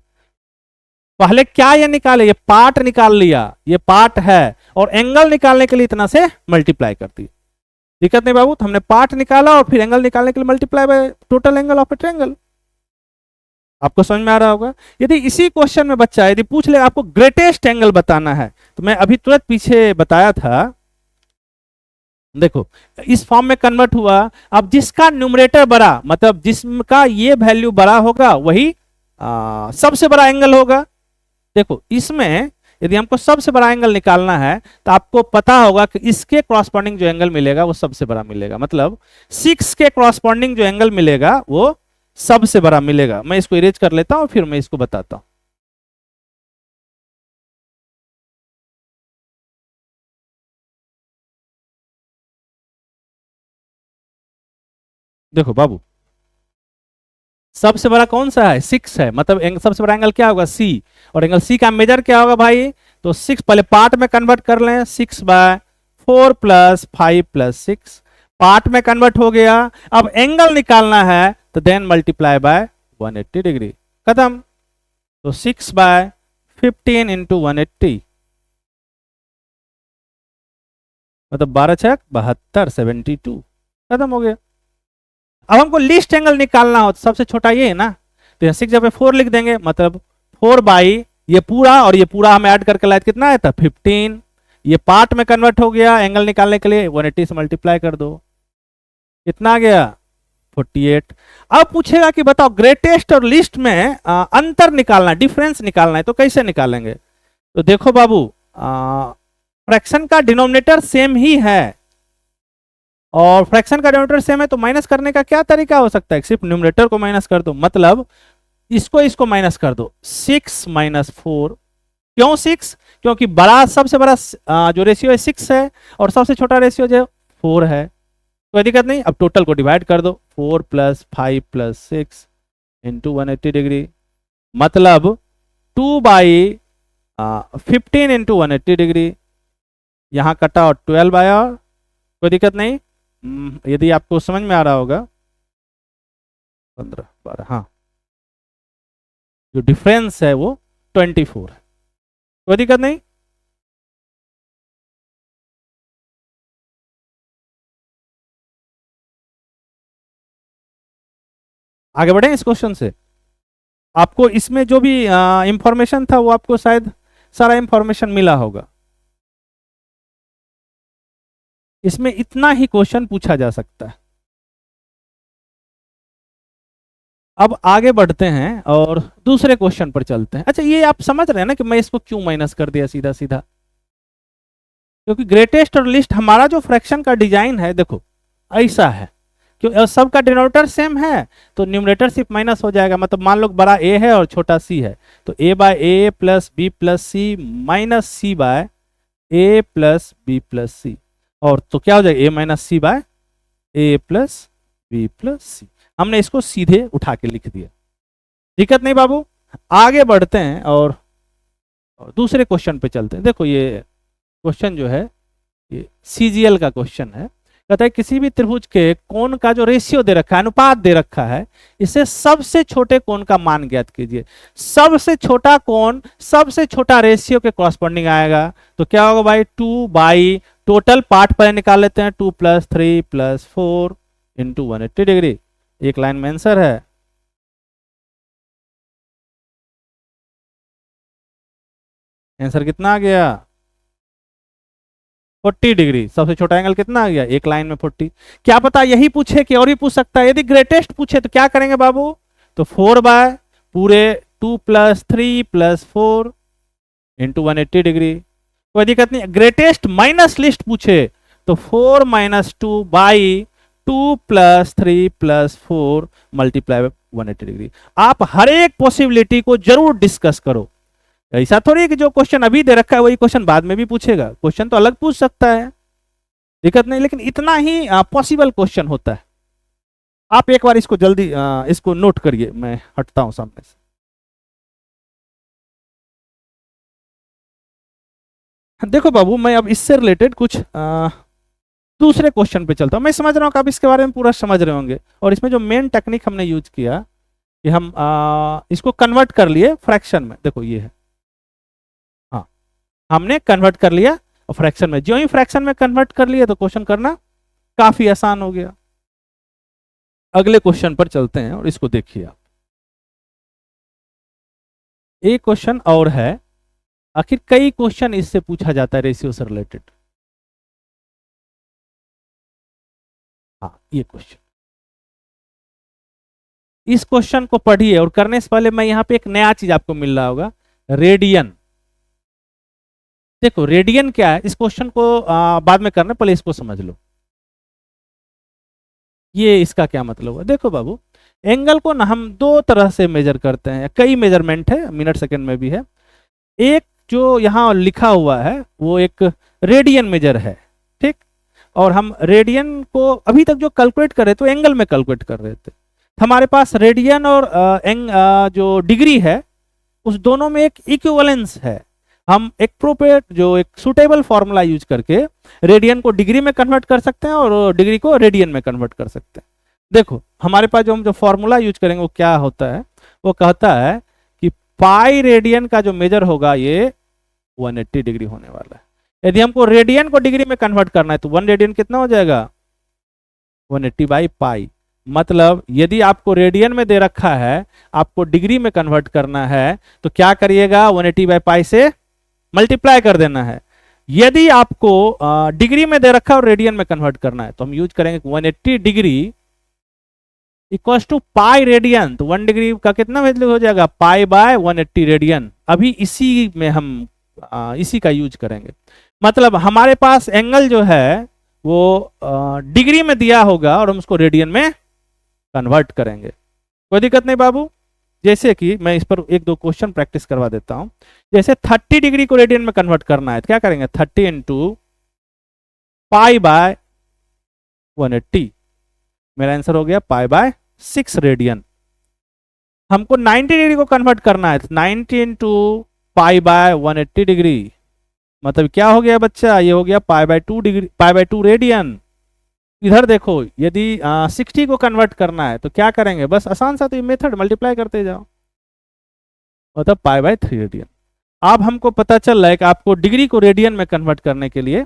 पहले क्या ये निकाले? ये पार्ट निकाल लिया, ये पार्ट है, और एंगल निकालने के लिए इतना से मल्टीप्लाई कर दी। दिक्कत नहीं बाबू, तो हमने पार्ट निकाला और फिर एंगल निकालने के लिए multiply by total angle of a triangle. आपको समझ में आ रहा होगा। यदि इसी क्वेश्चन में बच्चा यदि पूछ ले आपको ग्रेटेस्ट एंगल बताना है, तो मैं अभी तुरंत पीछे बताया था, देखो इस फॉर्म में कन्वर्ट हुआ। अब जिसका न्यूमरेटर बड़ा, मतलब जिसका ये वैल्यू बड़ा होगा वही सबसे बड़ा एंगल होगा। देखो इसमें यदि हमको सबसे बड़ा एंगल निकालना है तो आपको पता होगा कि इसके क्रॉसपॉन्डिंग जो एंगल मिलेगा वो सबसे बड़ा मिलेगा, मतलब 6 के क्रॉसपॉन्डिंग जो एंगल मिलेगा वो सबसे बड़ा मिलेगा। मैं इसको इरेज कर लेता हूं, फिर मैं इसको बताता हूं। देखो बाबू सबसे बड़ा कौन सा है? 6 है, मतलब सबसे बड़ा एंगल क्या होगा? सी। और एंगल सी का मेजर क्या होगा भाई? तो 6, पहले पार्ट में कन्वर्ट कर लें, 6/4 + 5 + 6 पार्ट में कन्वर्ट हो गया। अब एंगल निकालना है तो देन मल्टीप्लाई बाय 180 डिग्री, खत्म। तो 6/15 इंटू 180, मतलब 12×6 72, 72, खत्म हो गया। अब हमको लिस्ट एंगल निकालना हो तो सबसे छोटा ये है ना, तो 6 जगह 4 लिख देंगे, मतलब 4/ ये पूरा और ये पूरा हम ऐड करके लाए कितना आया था? 15। ये पार्ट में कन्वर्ट हो गया, एंगल निकालने के लिए 180 से मल्टीप्लाई कर दो, कितना आ गया? 48। अब पूछेगा कि बताओ ग्रेटेस्ट और लिस्ट में अंतर निकालना, डिफरेंस निकालना है, तो कैसे निकालेंगे? तो देखो बाबू फ्रैक्शन का डिनोमिनेटर सेम ही है और फ्रैक्शन का डिनोमिनेटर सेम है, तो माइनस करने का क्या तरीका हो सकता है? सिर्फ न्यूमरेटर को माइनस कर दो, मतलब इसको माइनस कर दो। 6 - 4, क्यों 6? क्योंकि बड़ा सबसे बड़ा जो रेशियो है 6 है और सबसे छोटा रेशियो जो 4 है, कोई दिक्कत नहीं। अब टोटल को डिवाइड कर दो, 4 + 5 + 6 इंटू 180 डिग्री, मतलब 2/15 इंटू 180 डिग्री। यहाँ कटा और 12 आया, कोई दिक्कत नहीं। यदि आपको समझ में आ रहा होगा 15 12, हाँ जो डिफरेंस है वो 24 है, कोई दिक्कत नहीं। आगे बढ़े इस क्वेश्चन से। आपको इसमें जो भी इंफॉर्मेशन था वो आपको शायद सारा इंफॉर्मेशन मिला होगा। इसमें इतना ही क्वेश्चन पूछा जा सकता है। अब आगे बढ़ते हैं और दूसरे क्वेश्चन पर चलते हैं। अच्छा ये आप समझ रहे हैं ना कि मैं इसको क्यों माइनस कर दिया सीधा सीधा? क्योंकि ग्रेटेस्ट और लिस्ट हमारा जो फ्रैक्शन का डिजाइन है देखो ऐसा है, क्यों सबका डिनोमिनेटर सेम है तो न्यूमरेटर सिर्फ माइनस हो जाएगा। मतलब मान लो बड़ा ए है और छोटा सी है, तो a/a + b + c minus c/a + b + c, और तो क्या हो जाएगा? a - c/a + b + c। हमने इसको सीधे उठा के लिख दिया, दिक्कत नहीं बाबू। आगे बढ़ते हैं और दूसरे क्वेश्चन पे चलते हैं। देखो ये क्वेश्चन जो है ये CGL का क्वेश्चन है। कहता है किसी भी त्रिभुज के कोण का जो रेशियो दे रखा है, अनुपात दे रखा है, इसे सबसे छोटे कोण का मान ज्ञात कीजिए। सबसे छोटा कोण सबसे छोटा रेशियो के कॉरस्पॉन्डिंग आएगा, तो क्या होगा भाई 2 बाई टोटल पार्ट पर निकाल लेते हैं, 2 + 3 + 4 इंटू 180 डिग्री। एक लाइन में आंसर है। आंसर कितना आ गया? 40 डिग्री। सबसे छोटा एंगल कितना आ गया? एक लाइन में 40। क्या पता यही पूछे कि और भी पूछ सकता है। यदि ग्रेटेस्ट पूछे तो क्या करेंगे बाबू? तो 4 बाय पूरे 2 + 3 + 4 इंटू 180 डिग्री। कोई दिक्कत नहीं। ग्रेटेस्ट माइनस लिस्ट पूछे तो 4 - 2 बाई 2 + 3 + 4 मल्टीप्लाई 180 डिग्री। आप हर एक पॉसिबिलिटी को जरूर डिस्कस करो। ऐसा थोड़ी कि जो क्वेश्चन अभी दे रखा है वही क्वेश्चन बाद में भी पूछेगा। क्वेश्चन तो अलग पूछ सकता है, दिक्कत नहीं, लेकिन इतना ही पॉसिबल क्वेश्चन होता है। आप एक बार इसको जल्दी इसको नोट करिए। मैं हटता हूं सामने से। देखो बाबू, मैं अब इससे रिलेटेड कुछ दूसरे क्वेश्चन पे चलता हूं। मैं समझ रहा हूं कि आप इसके बारे में पूरा समझ रहे होंगे। और इसमें जो मेन टेक्निक हमने यूज किया कि हम इसको कन्वर्ट कर लिए फ्रैक्शन में। देखो ये है, हाँ, हमने कन्वर्ट कर लिया फ्रैक्शन में। जो ही फ्रैक्शन में कन्वर्ट कर लिया तो क्वेश्चन करना काफी आसान हो गया। अगले क्वेश्चन पर चलते हैं और इसको देखिए आप। एक क्वेश्चन और है, आखिर कई क्वेश्चन इससे पूछा जाता है रेशियो से रिलेटेड। हाँ, ये क्वेश्चन, इस क्वेश्चन को पढ़िए। और करने से पहले मैं यहां पे एक नया चीज आपको मिल रहा होगा, रेडियन। देखो रेडियन क्या है, इस क्वेश्चन को बाद में करना, पहले इसको समझ लो। ये इसका क्या मतलब है? देखो बाबू, एंगल को ना हम दो तरह से मेजर करते हैं, कई मेजरमेंट है, मिनट सेकंड में भी है। एक जो यहाँ लिखा हुआ है वो एक रेडियन मेजर है, ठीक। और हम रेडियन को अभी तक जो कैलकुलेट कर रहे थे, एंगल में कैलकुलेट कर रहे थे। हमारे पास रेडियन और जो डिग्री है, उस दोनों में एक इक्विवेलेंस है। हम एक प्रोपेट जो एक सुटेबल फॉर्मूला यूज करके रेडियन को डिग्री में कन्वर्ट कर सकते हैं और डिग्री को रेडियन में कन्वर्ट कर सकते हैं। देखो हमारे पास जो हम जो फॉर्मूला यूज करेंगे वो क्या होता है, वो कहता है कि पाई रेडियन का जो मेजर होगा ये 180 डिग्री होने वाला है। यदि हमको रेडियन को डिग्री में कन्वर्ट करना है तो 1 रेडियन कितना हो जाएगा? 180/पाई। मतलब यदि आपको रेडियन में दे रखा है, आपको डिग्री में कन्वर्ट करना है, तो क्या करिएगा? 180/पाई से मल्टीप्लाई कर देना है। यदि आपको डिग्री में दे रखा है और रेडियन में कन्वर्ट करना है तो हम यूज करेंगे 180 degree equals to pi radian. तो 1 डिग्री का कितना वैल्यू हो जाएगा? पाई/180 रेडियन। अभी इसी में हम इसी का यूज करेंगे। मतलब हमारे पास एंगल जो है वो डिग्री में दिया होगा और हम उसको रेडियन में कन्वर्ट करेंगे। कोई दिक्कत नहीं बाबू। जैसे कि मैं इस पर एक दो क्वेश्चन प्रैक्टिस करवा देता हूं। जैसे 30 डिग्री को रेडियन में कन्वर्ट करना है तो क्या करेंगे? 30 इंटू पाई/180। मेरा आंसर हो गया पाई/6 रेडियन। हमको 90 डिग्री को कन्वर्ट करना है तो 90 इंटू पाई/180 डिग्री। मतलब क्या हो गया बच्चा? ये हो गया पाई/2 डिग्री, पाई/2 रेडियन। इधर देखो, यदि 60 को कन्वर्ट करना है तो क्या करेंगे? बस आसान सा तो ये मेथड मल्टीप्लाई करते जाओ, मतलब पाई/3 रेडियन। अब हमको पता चल रहा है कि आपको डिग्री को रेडियन में कन्वर्ट करने के लिए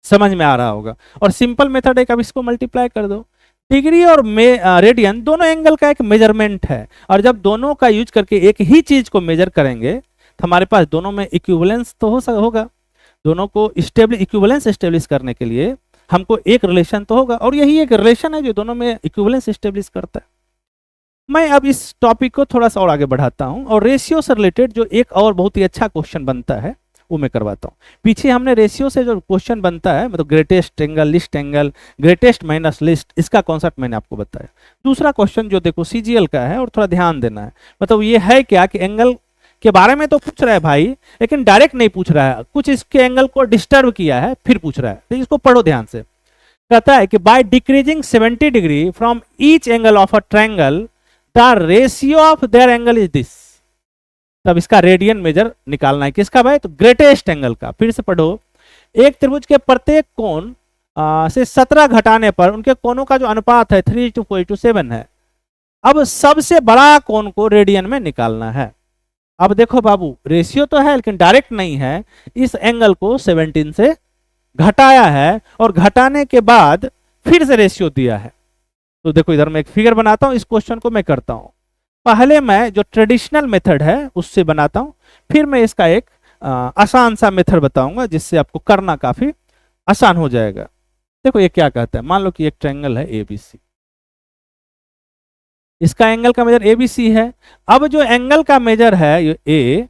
समझ में आ रहा होगा। और सिंपल मेथड है कि अब इसको मल्टीप्लाई कर दो। डिग्री और रेडियन दोनों एंगल का एक मेजरमेंट है, और जब दोनों का यूज करके एक ही चीज को मेजर करेंगे तो हमारे पास दोनों में इक्विवेलेंस तो होगा। दोनों को इक्विवेलेंस एस्टेब्लिश करने के लिए हमको एक रिलेशन तो होगा, और यही एक रिलेशन है जो दोनों में इक्विवेलेंस एस्टेब्लिश करता है। मैं अब इस टॉपिक को थोड़ा सा और आगे बढ़ाता हूं, और रेशियो से रिलेटेड जो एक और बहुत ही अच्छा क्वेश्चन बनता है वो मैं करवाता हूं। पीछे हमने रेशियो से जो क्वेश्चन बनता है, मतलब greatest angle, list angle, greatest minus list, इसका कॉन्सेप्ट मैंने आपको बताया। दूसरा क्वेश्चन जो देखो सीजीएल का है, और थोड़ा ध्यान देना है। मतलब ये है क्या कि एंगल के बारे में तो पूछ रहा है भाई, लेकिन डायरेक्ट नहीं पूछ रहा है, कुछ इसके एंगल को डिस्टर्ब किया है फिर पूछ रहा है। तो इसको पढ़ो ध्यान से। कहता है कि by decreasing 70 degree from each angle of a triangle the ratio of their angle is this. तब इसका रेडियन मेजर निकालना है। किसका भाई? तो ग्रेटेस्ट एंगल का। फिर से पढ़ो, एक त्रिभुज के प्रत्येक कोण से 17 घटाने पर उनके कोणों का जो अनुपात है 3:4:7 है। अब सबसे बड़ा कोण को रेडियन में निकालना है। अब देखो बाबू, रेशियो तो है लेकिन डायरेक्ट नहीं है। इस एंगल को 17 से घटाया है और घटाने के बाद फिर से रेशियो दिया है। तो देखो इधर मैं एक फिगर बनाता हूं, इस क्वेश्चन को मैं करता हूं। पहले मैं जो ट्रेडिशनल मेथड है उससे बनाता हूं, फिर मैं इसका एक आसान सा मेथड बताऊंगा जिससे आपको करना काफी आसान हो जाएगा। देखो ये क्या कहता है, मान लो कि एक ट्रायंगल है एबीसी, इसका एंगल का मेजर एबीसी है। अब जो एंगल का मेजर है ये ए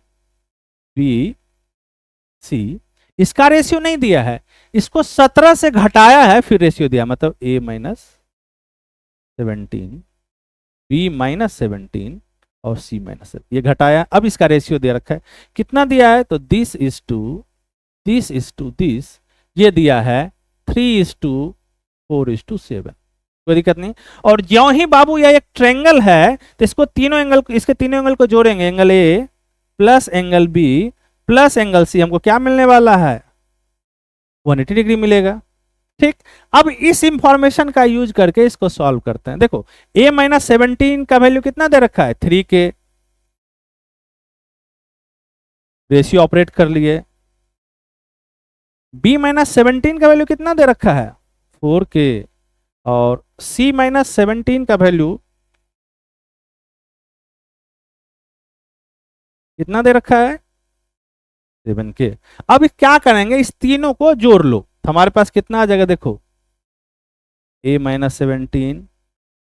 बी सी, इसका रेशियो नहीं दिया है, इसको 17 से घटाया है फिर रेशियो दिया, मतलब a - 17 b - 17 और c - 7 ये घटाया। अब इसका रेशियो दे रखा है, कितना दिया है तो दिस इज टू दिस, ये दिया है 3:4:7। कोई दिक्कत नहीं। और ज्यों ही बाबू यह एक ट्रायंगल है तो इसको तीनों एंगल, इसके तीनों एंगल को जोड़ेंगे, angle A plus angle B plus angle C, हमको क्या मिलने वाला है 180 डिग्री मिलेगा। ठीक, अब इस इंफॉर्मेशन का यूज करके इसको सॉल्व करते हैं। देखो a - 17 का वैल्यू कितना दे रखा है 3k, रेशियो ऑपरेट कर लिए। b - 17 का वैल्यू कितना दे रखा है 4k और c - 17 का वैल्यू कितना दे रखा है 7k। अब क्या करेंगे, इस तीनों को जोड़ लो तो हमारे पास कितना आ जाएगा, देखो a - 17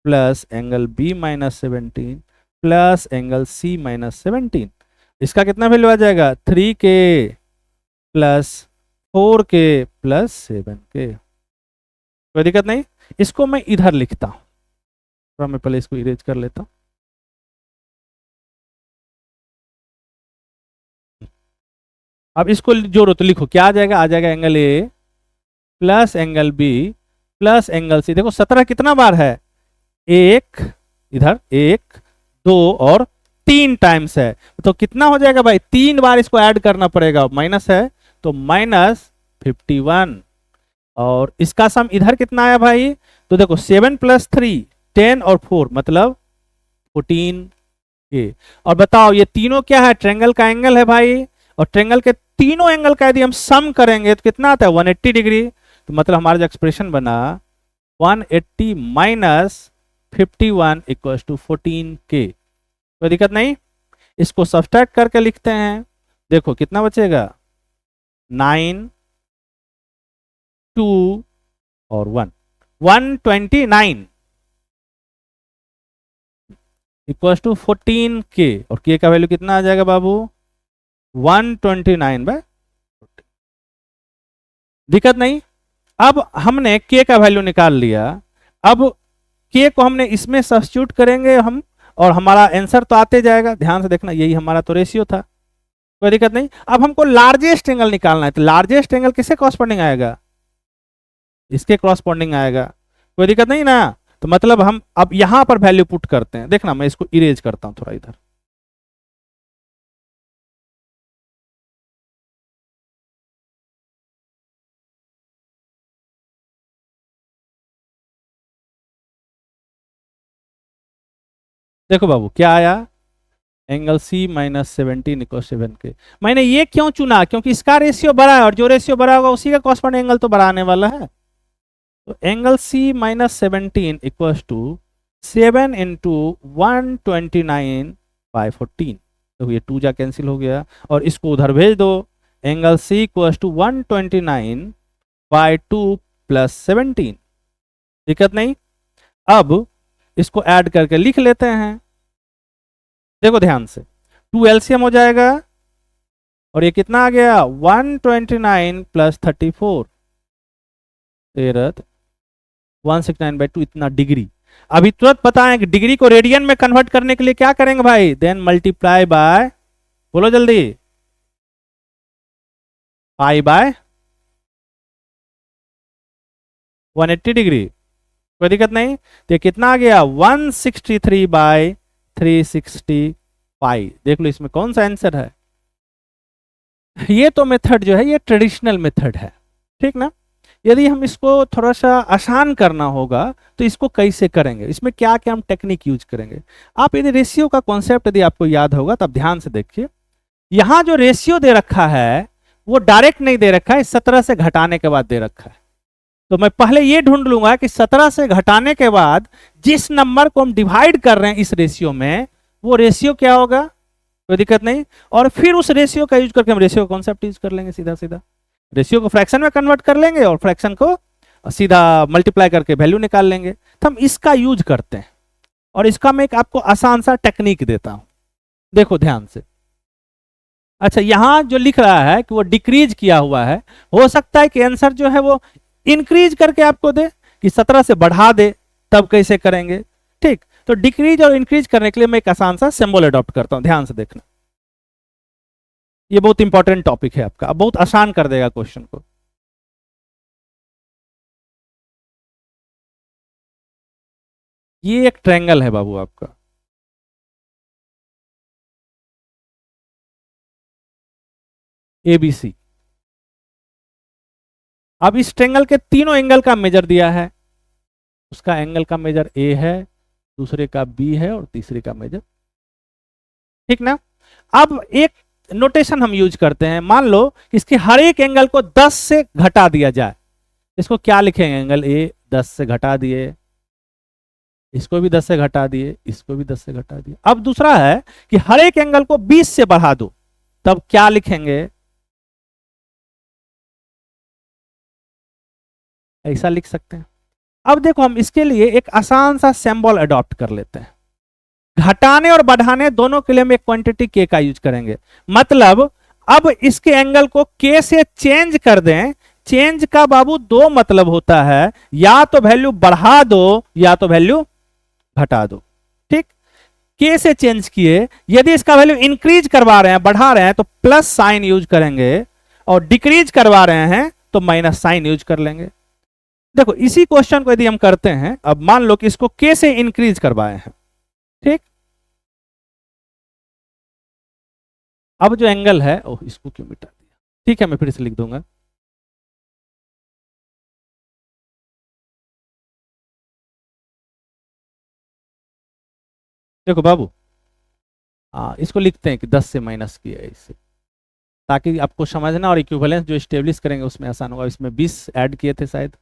plus angle b - 17 plus angle c - 17, इसका कितना वैल्यू आ जाएगा 3k plus 4k plus 7k। कोई दिक्कत नहीं। इसको मैं इधर लिखता हूं, थोड़ा मैं पहले इसको इरेज कर लेता हूं। अब इसको जोड़ो तो लिखो क्या आ जाएगा, आ जाएगा angle A plus angle B plus angle C. देखो 17 कितना बार है, एक इधर 1 2 और 3 टाइम्स है, तो कितना हो जाएगा भाई 3 बार इसको ऐड करना पड़ेगा, माइनस है तो -51। और इसका सम इधर कितना आया भाई, तो देखो 7 + 3 10 और 4 मतलब 14 के। और बताओ ये तीनों क्या है, ट्रायंगल का एंगल है भाई, और ट्रायंगल के तीनों एंगल का यदि हम सम करेंगे तो कितना आता है 180 डिग्री। तो मतलब हमारा जो एक्सप्रेशन बना 180 - 51 = 14k। कोई दिक्कत नहीं। इसको सब्सट्रैक्ट करके लिखते हैं, देखो कितना बचेगा 9 2 और 1 129 = 14k। और k का वैल्यू कितना आ जाएगा बाबू 129/40। दिक्कत नहीं। अब हमने k का वैल्यू निकाल लिया, अब k को हमने इसमें सब्स्टिट्यूट करेंगे हम, और हमारा आंसर तो आते जाएगा। ध्यान से देखना, यही हमारा तो रेशियो था, कोई दिक्कत नहीं। अब हमको लार्जेस्ट एंगल निकालना है, तो लार्जेस्ट एंगल किससे कॉरस्पॉन्डिंग आएगा, इसके कॉरस्पॉन्डिंग आएगा। कोई दिक्कत नहीं ना। तो मतलब हम अब यहां पर वैल्यू पुट करते हैं। देखना मैं इसको इरेज करता हूं थोड़ा इधर। देखो बाबू क्या आया, एंगल C - 17 = 7k। मैंने ये क्यों चुना, क्योंकि इसका रेशियो बड़ा है और जो रेशियो बड़ा होगा उसी का कॉरस्पॉन्डिंग एंगल तो बड़ा आने वाला है। तो एंगल C - 17 = 7 × 129/14। तो ये 2 जा कैंसिल हो गया और इसको उधर भेज दो, एंगल C = 129/2 + 17। दिक्कत नहीं। अब इसको ऐड करके लिख लेते हैं। देखो ध्यान से, 2 एलसीएम हो जाएगा और ये कितना आ गया 129 + 34 13 169/2 इतना डिग्री। अभी तुरंत बताएं कि डिग्री को रेडियन में कन्वर्ट करने के लिए क्या करेंगे भाई, देन मल्टीप्लाई बाय, बोलो जल्दी, π/180 डिग्री। कोई दिक्कत नहीं। तो ये कितना आ गया 163/360π। देख लो इसमें कौन सा आंसर है। ये तो मेथड जो है ये ट्रेडिशनल मेथड है, ठीक ना। यदि हम इसको थोड़ा सा आसान करना होगा तो इसको कैसे करेंगे, इसमें क्या क्या हम टेक्निक यूज करेंगे। आप यदि रेशियो का कॉन्सेप्ट यदि आपको याद होगा तो आप ध्यान से देखिए, यहां जो रेशियो दे रखा है वो डायरेक्ट नहीं दे रखा है, 17 से घटाने के बाद दे रखा है। तो मैं पहले ये ढूंढ लूंगा कि 17 से घटाने के बाद जिस नंबर को हम डिवाइड कर रहे हैं इस रेशियो में वो रेशियो क्या होगा, कोई दिक्कत नहीं। और फिर उस रेशियो का यूज करके हम रेशियो का कॉन्सेप्ट यूज कर लेंगे, सीधा सीधा रेशियो को फ्रैक्शन में कन्वर्ट कर लेंगे और फ्रैक्शन को सीधा मल्टीप्लाई करके वैल्यू निकाल लेंगे। तो हम इसका यूज करते हैं और इसका मैं एक आपको आसान सा टेक्निक देता हूं, देखो ध्यान से। अच्छा, यहां जो लिख रहा है कि वो डिक्रीज किया हुआ है, हो सकता है कि आंसर जो है वो इंक्रीज करके आपको दे कि 17 से बढ़ा दे, तब कैसे करेंगे। ठीक, तो डिक्रीज और इंक्रीज करने के लिए मैं एक आसान सा सिंबल अडॉप्ट करता हूं, ध्यान से देखना। ये बहुत इंपॉर्टेंट टॉपिक है आपका, अब बहुत आसान कर देगा क्वेश्चन को। ये एक ट्रायंगल है बाबू आपका, एबीसी। अब इस ट्रायंगल के तीनों एंगल का मेजर दिया है, उसका एंगल का मेजर ए है, दूसरे का बी है और तीसरे का मेजर, ठीक ना। अब एक नोटेशन हम यूज करते हैं, मान लो इसके हर एक एंगल को 10 से घटा दिया जाए, इसको क्या लिखेंगे, एंगल ए 10 से घटा दिए, इसको भी 10 से घटा दिए, इसको भी 10 से घटा दिए। अब दूसरा है कि हर एक एंगल को 20 से बढ़ा दो, तब क्या लिखेंगे, ऐसा लिख सकते हैं। अब देखो हम इसके लिए एक आसान सा सिंबल अडॉप्ट कर लेते हैं, घटाने और बढ़ाने दोनों के लिए हम एक क्वांटिटी के का यूज करेंगे। मतलब अब इसके एंगल को के से चेंज कर दें, चेंज का बाबू दो मतलब होता है, या तो वैल्यू बढ़ा दो या तो वैल्यू घटा दो। ठीक, के से चेंज किए, यदि इसका वैल्यू इंक्रीज करवा रहे हैं, बढ़ा रहे हैं तो प्लस साइन यूज करेंगे, और डिक्रीज करवा रहे हैं तो माइनस साइन यूज कर लेंगे। देखो इसी क्वेश्चन को यदि हम करते हैं, अब मान लो कि इसको के से इंक्रीज करवाए हैं, ठीक, अब जो एंगल है, ओह इसको क्यों मिटा दिया, ठीक है मैं फिर से लिख दूंगा। देखो बाबू, इसको लिखते हैं कि 10 से माइनस किया है इससे, ताकि आपको समझना और इक्विवेलेंस जो स्टेब्लिश करेंगे उसमें आसान होगा। इसमें 20 ऐड किए थे शायद।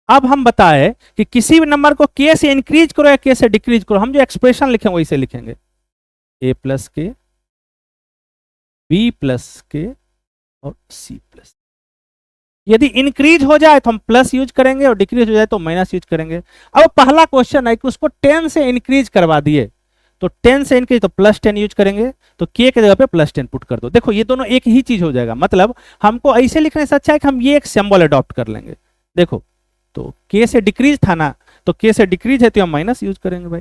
अब हम बताए कि किसी भी नंबर को के से इंक्रीज करो या के से डिक्रीज करो, हम जो एक्सप्रेशन लिखेंगे वैसे लिखेंगे, ए प्लस के, बी प्लस के और सी प्लस। यदि इंक्रीज हो जाए तो हम प्लस यूज करेंगे और डिक्रीज हो जाए तो माइनस यूज करेंगे। अब पहला क्वेश्चन है कि उसको 10 से इंक्रीज करवा दिए, तो 10 से इंक्रीज तो प्लस 10 यूज करेंगे, तो के की जगह पे प्लस 10 पुट कर दो। देखो ये दोनों एक ही चीज हो जाएगा, मतलब हमको ऐसे लिखने से अच्छा है कि हम ये एक सिंबल अडॉप्ट कर लेंगे। देखो तो के से डिक्रीज था ना, तो के से डिक्रीज है तो हम माइनस यूज करेंगे भाई,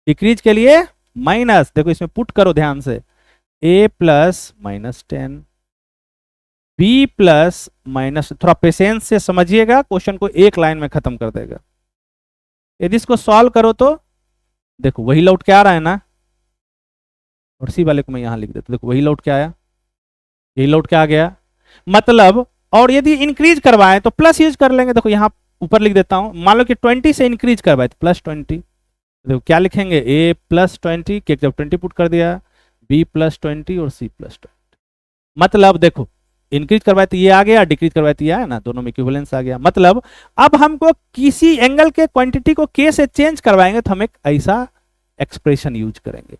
डिक्रीज के लिए माइनस। देखो इसमें पुट करो ध्यान से, A plus minus 10, B plus minus, थोड़ा पेशेंस से समझिएगा, क्वेश्चन को एक लाइन में खत्म कर देगा। यदि इसको सॉल्व करो तो देखो वही लौट के आ रहा है ना, और सी वाले को मैं यहां लिख देता, देखो वही लौट के आया, यही लौट के आ गया। मतलब और यदि इंक्रीज करवाएं तो प्लस यूज कर लेंगे, देखो यहां ऊपर लिख देता हूं, मान लो कि 20 से इंक्रीज करवाए तो प्लस 20, देखो क्या लिखेंगे, ए प्लस 20 के जब 20 पुट कर दिया, बी प्लस 20 और सी प्लस 20। मतलब देखो इंक्रीज करवाए तो ये आ गया, डिक्रीज करवाए तो ये आया ना, दोनों में इक्विवेलेंस आ गया। मतलब अब हमको किसी एंगल के क्वांटिटी को के से चेंज करवाएंगे तो हम एक ऐसा एक्सप्रेशन यूज करेंगे,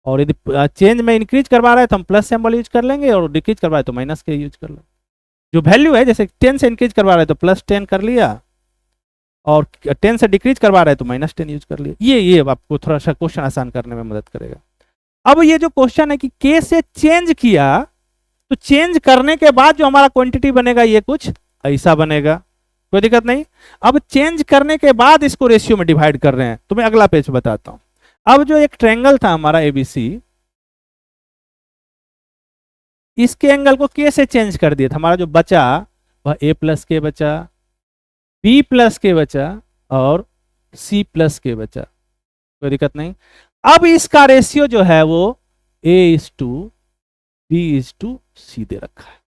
और यदि चेंज में इंक्रीज करवा रहा है तो हम प्लस सिंबल यूज कर लेंगे, और डिक्रीज करवाए तो माइनस के यूज कर लेंगे। जो वैल्यू है, जैसे 10 से इंक्रीज करवा रहा है तो प्लस 10 कर लिया, और 10 से डिक्रीज करवा रहा है तो माइनस 10 यूज कर लिया। ये आपको थोड़ा सा क्वेश्चन आसान करने में मदद करेगा। अब ये जो क्वेश्चन है कि के से चेंज किया, तो चेंज करने के बाद जो हमारा क्वांटिटी बनेगा ये कुछ ऐसा बनेगा, कोई दिक्कत नहीं। अब चेंज करने के बाद इसको रेशियो में डिवाइड कर रहे हैं, तो मैं अगला पेज बताता हूं। अब जो एक ट्रायंगल था हमारा एबीसी, इसके एंगल को के से चेंज कर दिया था, हमारा जो बचा वह ए प्लस के बचा, बी प्लस के बचा और सी प्लस के बचा, कोई दिक्कत नहीं। अब इसका रेशियो जो है वो a/2 B/C दे रखा है,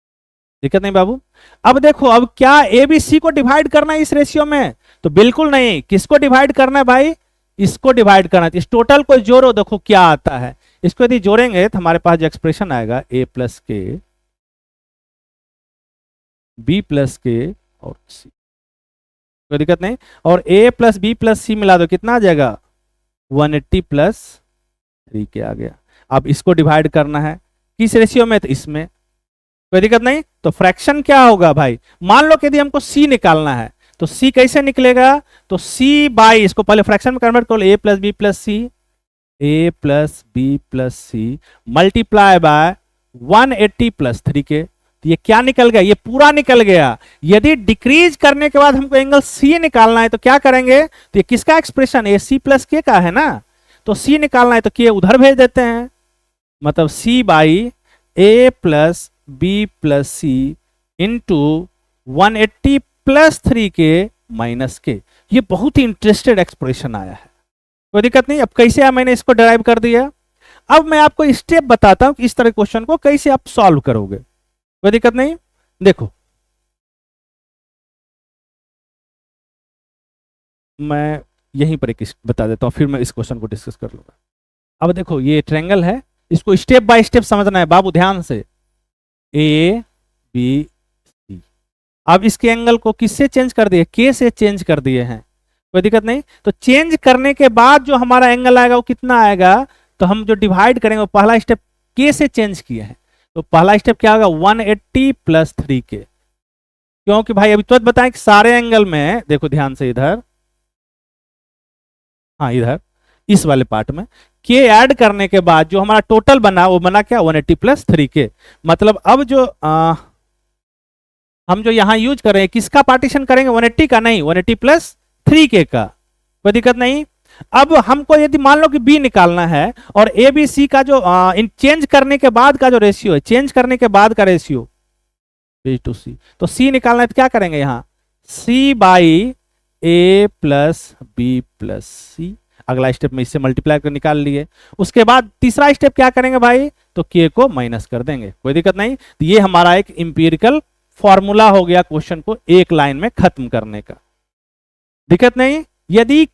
दिक्कत नहीं बाबू। अब देखो, अब क्या ABC को डिवाइड करना है इस रेशियो में? तो बिल्कुल नहीं। किसको डिवाइड करना है भाई? इसको डिवाइड करना है। इस टोटल को जोड़ो, देखो क्या आता है। इसको यदि जोड़ेंगे तो हमारे पास जो एक्सप्रेशन आएगा A+K B+K और C, कोई दिक्कत नहीं। और A+B+C मिला दो, कितना आ जाएगा? 180 + 3K आ गया। अब इसको डिवाइड करना है किस रेशियो में? तो इसमें, कोई दिक्कत नहीं। तो फ्रैक्शन क्या होगा भाई? मान लो कि यदि हमको C निकालना है तो C कैसे निकलेगा? तो C बाई, इसको पहले फ्रैक्शन में कन्वर्ट करो, A+B+C मल्टीप्लाई बाय 180 + 3K। तो ये क्या निकल गया? ये पूरा निकल गया। यदि डिक्रीज करने के बाद हमको एंगल C निकालना है तो क्या करेंगे? तो ये किसका एक्सप्रेशन? AC + K का है ना। तो C निकालना है तो K उधर भेज देते हैं, मतलब C by A+B+C into 180 + 3K - K। ये बहुत ही इंटरेस्टेड एक्सप्रेशन आया है, कोई दिक्कत नहीं। अब कैसे है, मैंने इसको डिराइव कर दिया। अब मैं आपको स्टेप बताता हूं कि इस तरह क्वेश्चन को कैसे आप सॉल्व करोगे, कोई दिक्कत नहीं। देखो, मैं यहीं पर एक बता देता हूं, फिर मैं इस क्वेश्चन को डिस्कस कर लूंगा। अब देखो, ये ट्रायंगल है, इसको स्टेप बाय स्टेप समझना है बाबू, ध्यान से। ABC, अब इसके एंगल को किससे चेंज कर दिए? K से चेंज कर दिए हैं, कोई दिक्कत नहीं। तो चेंज करने के बाद जो हमारा एंगल आएगा वो कितना आएगा? तो हम जो डिवाइड करेंगे वो पहला स्टेप K से चेंज किए हैं, तो पहला स्टेप क्या होगा? 180 + 3K। क्योंकि भाई अभी तुरंत बताएं कि सारे एंगल में, देखो ध्यान से इधर, हाँ इधर इस वाले पार्ट में K ऐड करने के बाद जो हमारा टोटल बना वो बना क्या? 180 + 3K। मतलब अब जो हम जो यहां यूज कर रहे हैं, किसका पार्टीशन करेंगे? 180 का नहीं, 180 + 3K का, कोई दिक्कत नहीं। अब हमको यदि मान लो कि B निकालना है और ABC का जो इन चेंज करने के बाद का जो रेशियो है, चेंज करने के बाद का रेशियो B/C, तो C निकालना है तो क्या करेंगे? यहाँ C बाई A+B+C। अगला स्टेप में इससे मल्टीप्लाई कर निकाल लिए। उसके बाद तीसरा स्टेप क्या करेंगे भाई? तो K को माइनस कर देंगे, कोई दिक्कत नहीं। तो ये हमारा एक इंपीरिकल फॉर्मूला हो गया क्वेश्चन को एक लाइन में खत्म करने का, दिक्कत नहीं। यदि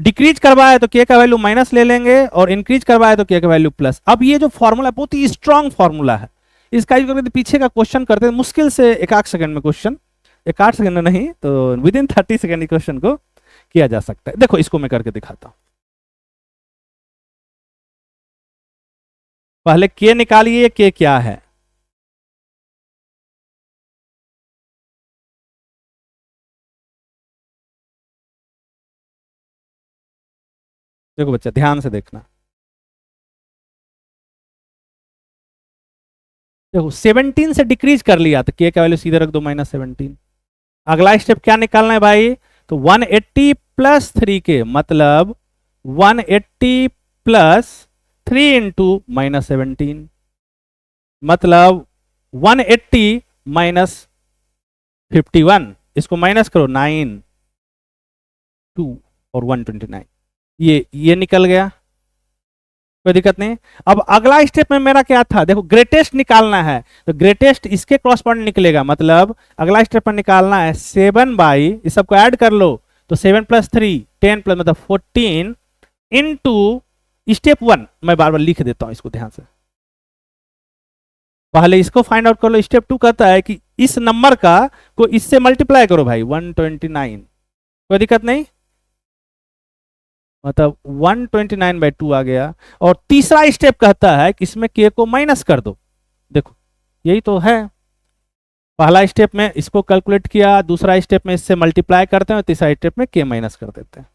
डिक्रीज करवाए तो K का वैल्यू माइनस ले लेंगे और इंक्रीज करवाए तो K का वैल्यू प्लस। अब ये जो फॉर्मूला बहुत ही स्ट्रांग फॉर्मूला है, इसका यूज करके पीछे का क्वेश्चन करते हैं मुश्किल से 1-8 सेकंड में क्वेश्चन, 1-8 सेकंड में नहीं तो विद इन 30 सेकंड क्वेश्चन को किया जा सकता है। देखो इसको मैं करके दिखाता हूं। पहले K निकालिए, K क्या है? देखो बच्चा ध्यान से देखना, देखो 17 से डिक्रीज कर लिया तो K का वैल्यू सीधे रख दो -17। अगला स्टेप क्या निकालना है भाई? तो 180 + 3K, मतलब 180 + 3 इंटू -17, मतलब 180 - 51, इसको माइनस करो 9 2 और 129, ये निकल गया, कोई दिक्कत नहीं। अब अगला स्टेप में मेरा क्या था? देखो ग्रेटेस्ट निकालना है, तो ग्रेटेस्ट इसके क्रॉसपॉन्ड निकलेगा, मतलब अगला स्टेप में निकालना है 7 बाई, इस सबको ऐड कर लो तो 7 + 3 10 प्लस मतलब 14 इंटू स्टेप 1, मैं बार बार लिख देता हूं इसको ध्यान से, पहले इसको फाइंड आउट कर लो। स्टेप 2 कहता है कि इस नंबर का को इससे मल्टीप्लाई करो भाई 129, कोई दिक्कत नहीं, मतलब 129/2 आ गया। और तीसरा स्टेप कहता है कि इसमें K को माइनस कर दो, देखो यही तो है। पहला स्टेप में इसको कैलकुलेट किया, दूसरा स्टेप में इससे मल्टीप्लाई करते हैं, तीसरा स्टेप में K माइनस कर देते हैं।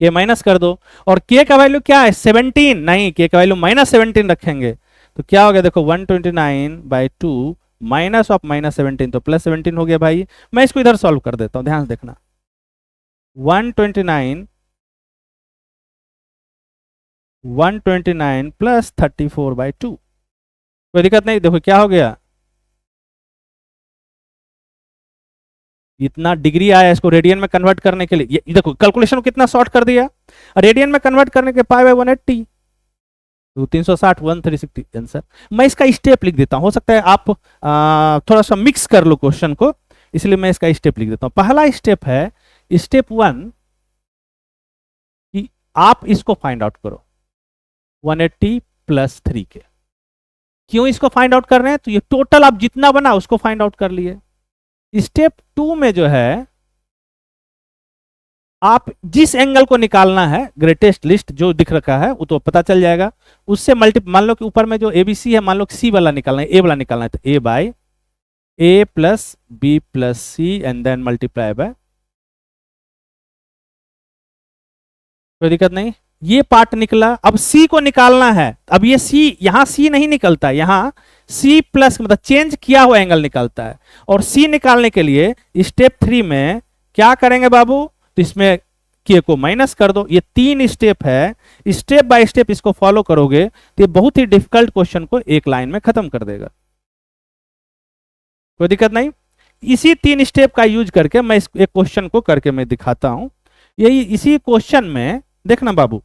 K माइनस कर दो, और K का वैल्यू क्या है? 17, नहीं K का वैल्यू -17 रखेंगे तो क्या हो गया? देखो 129/2 माइनस ऑफ -17 तो +17 हो गया भाई। मैं इसको इधर सॉल्व कर देता हूं, ध्यान से देखना। 129 + 34/2, कोई दिक्कत नहीं। देखो क्या हो गया? इतना डिग्री आया, इसको रेडियन में कन्वर्ट करने के लिए ये देखो कैलकुलेशन को कितना शॉर्ट कर दिया, रेडियन में कन्वर्ट करने के पाई बाय 180 तो 360 160 आंसर। मैं इसका स्टेप लिख देता हूं, हो सकता है आप थोड़ा सा मिक्स कर लो क्वेश्चन को, इसलिए मैं इसका स्टेप लिख देता हूं। पहला स्टेप है स्टेप 1 कि आप इसको फाइंड आउट करो 180 प्लस 3 के। क्यों इसको फाइंड आउट कर रहे हैं, तो ये टोटल आप जितना बना उसको फाइंड आउट कर लिए। स्टेप 2 में जो है आप जिस एंगल को निकालना है, ग्रेटेस्ट लिस्ट जो दिख रखा है वो तो पता चल जाएगा, उससे मान लो कि ऊपर में जो एबीसी है, मान लो सी वाला निकालना है, ए वाला निकालना है, तो A by A plus B plus C and then multiply by, कोई दिक्कत नहीं। ये पार्ट निकला, अब सी को निकालना है। अब ये सी, यहां सी नहीं निकलता, यहां सी प्लस मतलब चेंज किया हुआ एंगल निकलता है। और सी निकालने के लिए स्टेप 3 में क्या करेंगे बाबू, तो इसमें के को माइनस कर दो। ये 3 स्टेप है, स्टेप बाय स्टेप इसको फॉलो करोगे तो ये बहुत ही डिफिकल्ट क्वेश्चन को एक लाइन में खत्म कर देगा, कोई दिक्कत नहीं। इसी 3 स्टेप का यूज करके मैं इस एक क्वेश्चन को करके मैं दिखाता हूं। यही इसी क्वेश्चन में देखना बाबू,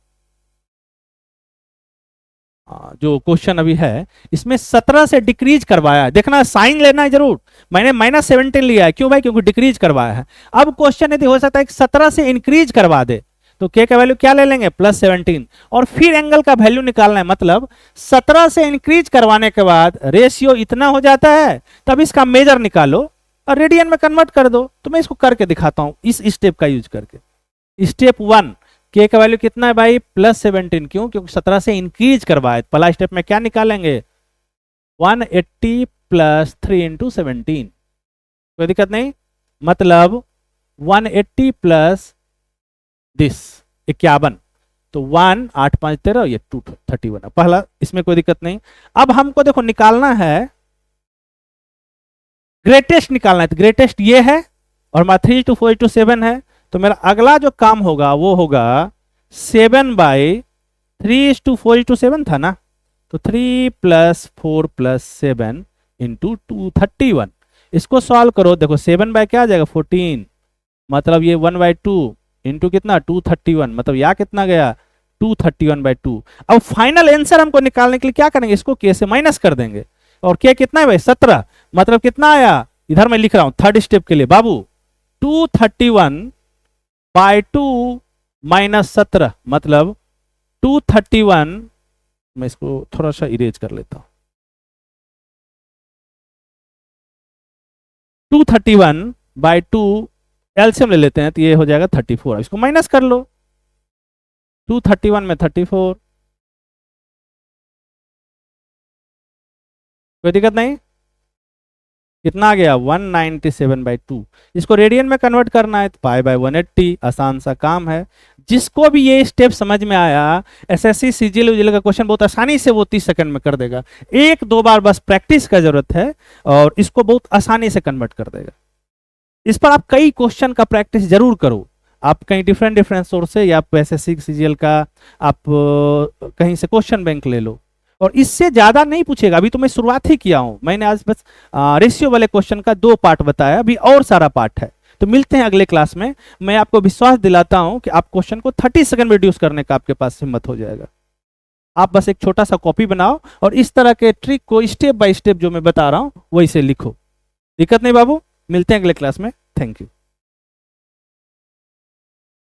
जो क्वेश्चन अभी है इसमें 17 से डिक्रीज करवाया है, देखना साइन लेना है जरूर। मैंने -17 लिया है, क्यों भाई, क्योंकि डिक्रीज करवाया है। अब क्वेश्चन यदि हो सकता है कि 17 से इंक्रीज करवा दे, तो के का वैल्यू क्या ले लेंगे, +17, और फिर एंगल का वैल्यू निकालना है। मतलब 17 से इंक्रीज करवाने के बाद रेशियो इतना हो जाता है, तब इसका मेजर निकालो और रेडियन में कन्वर्ट कर दो। तो मैं इसको करके दिखाता हूं इस स्टेप का यूज करके। स्टेप 1 के का वैल्यू कितना है भाई, +17, क्यों, क्योंकि 17 से इंक्रीज करवाए। पहला स्टेप में क्या निकालेंगे, 180 प्लस 3 इंटू 17, कोई दिक्कत नहीं। मतलब 180 प्लस दिस 51, तो 1 8 5 13, ये 231 पहला, इसमें कोई दिक्कत नहीं। अब हमको देखो निकालना है ग्रेटेस्ट, निकालना है। तो ग्रेटेस्ट ये है और हमारा 3 to 4 to 7 है। तो मेरा अगला जो काम होगा वो होगा 7 बाई 3 to 4 to 7 था ना, तो 3 + 4 + 7 इंटू 231। इसको सॉल्व करो, देखो 7 बाय क्या आ जाएगा 14, मतलब ये 1/2 इंटू कितना 231, मतलब यहाँ कितना गया 231/2। अब फाइनल आंसर हमको निकालने के लिए क्या करेंगे, इसको के से माइनस कर देंगे। और के कितना है भाई 17, मतलब कितना आया, इधर मैं लिख रहा हूं थर्ड स्टेप के लिए बाबू, 231/2 - 17, मतलब 231, मैं इसको थोड़ा सा इरेज कर लेता हूं, 231/2 एलसीएम ले लेते हैं, तो ये हो जाएगा 34। इसको माइनस कर लो, 231 में 34, कोई दिक्कत नहीं। कितना आ गया 197/2। इसको रेडियन में कन्वर्ट करना है तो π/180, आसान सा काम है। जिसको भी ये स्टेप समझ में आया, एसएससी सीजीएल विजिएल का क्वेश्चन बहुत आसानी से वो 30 सेकंड में कर देगा। 1-2 बार बस प्रैक्टिस का जरूरत है और इसको बहुत आसानी से कन्वर्ट कर देगा। इस पर आप कई क्वेश्चन का प्रैक्टिस जरूर करो। आप कहीं डिफरेंट सोर्स से या एसएससी सीजीएल का आप कहीं से क्वेश्चन बैंक ले लो, और इससे ज्यादा नहीं पूछेगा। अभी तो मैं शुरुआत ही किया हूं, मैंने आज बस रेशियो वाले क्वेश्चन का 2 पार्ट बताया, अभी और सारा पार्ट है। तो मिलते हैं अगले क्लास में। मैं आपको विश्वास दिलाता हूं कि आप क्वेश्चन को 30 सेकंड में रिड्यूस करने का आपके पास हिम्मत हो जाएगा। आप बस एक छोटा सा कॉपी बनाओ और इस तरह के ट्रिक को स्टेप बाय स्टेप जो मैं बता रहा हूं वैसे लिखो। दिक्कत नहीं बाबू, मिलते हैं अगले क्लास में। Thank you.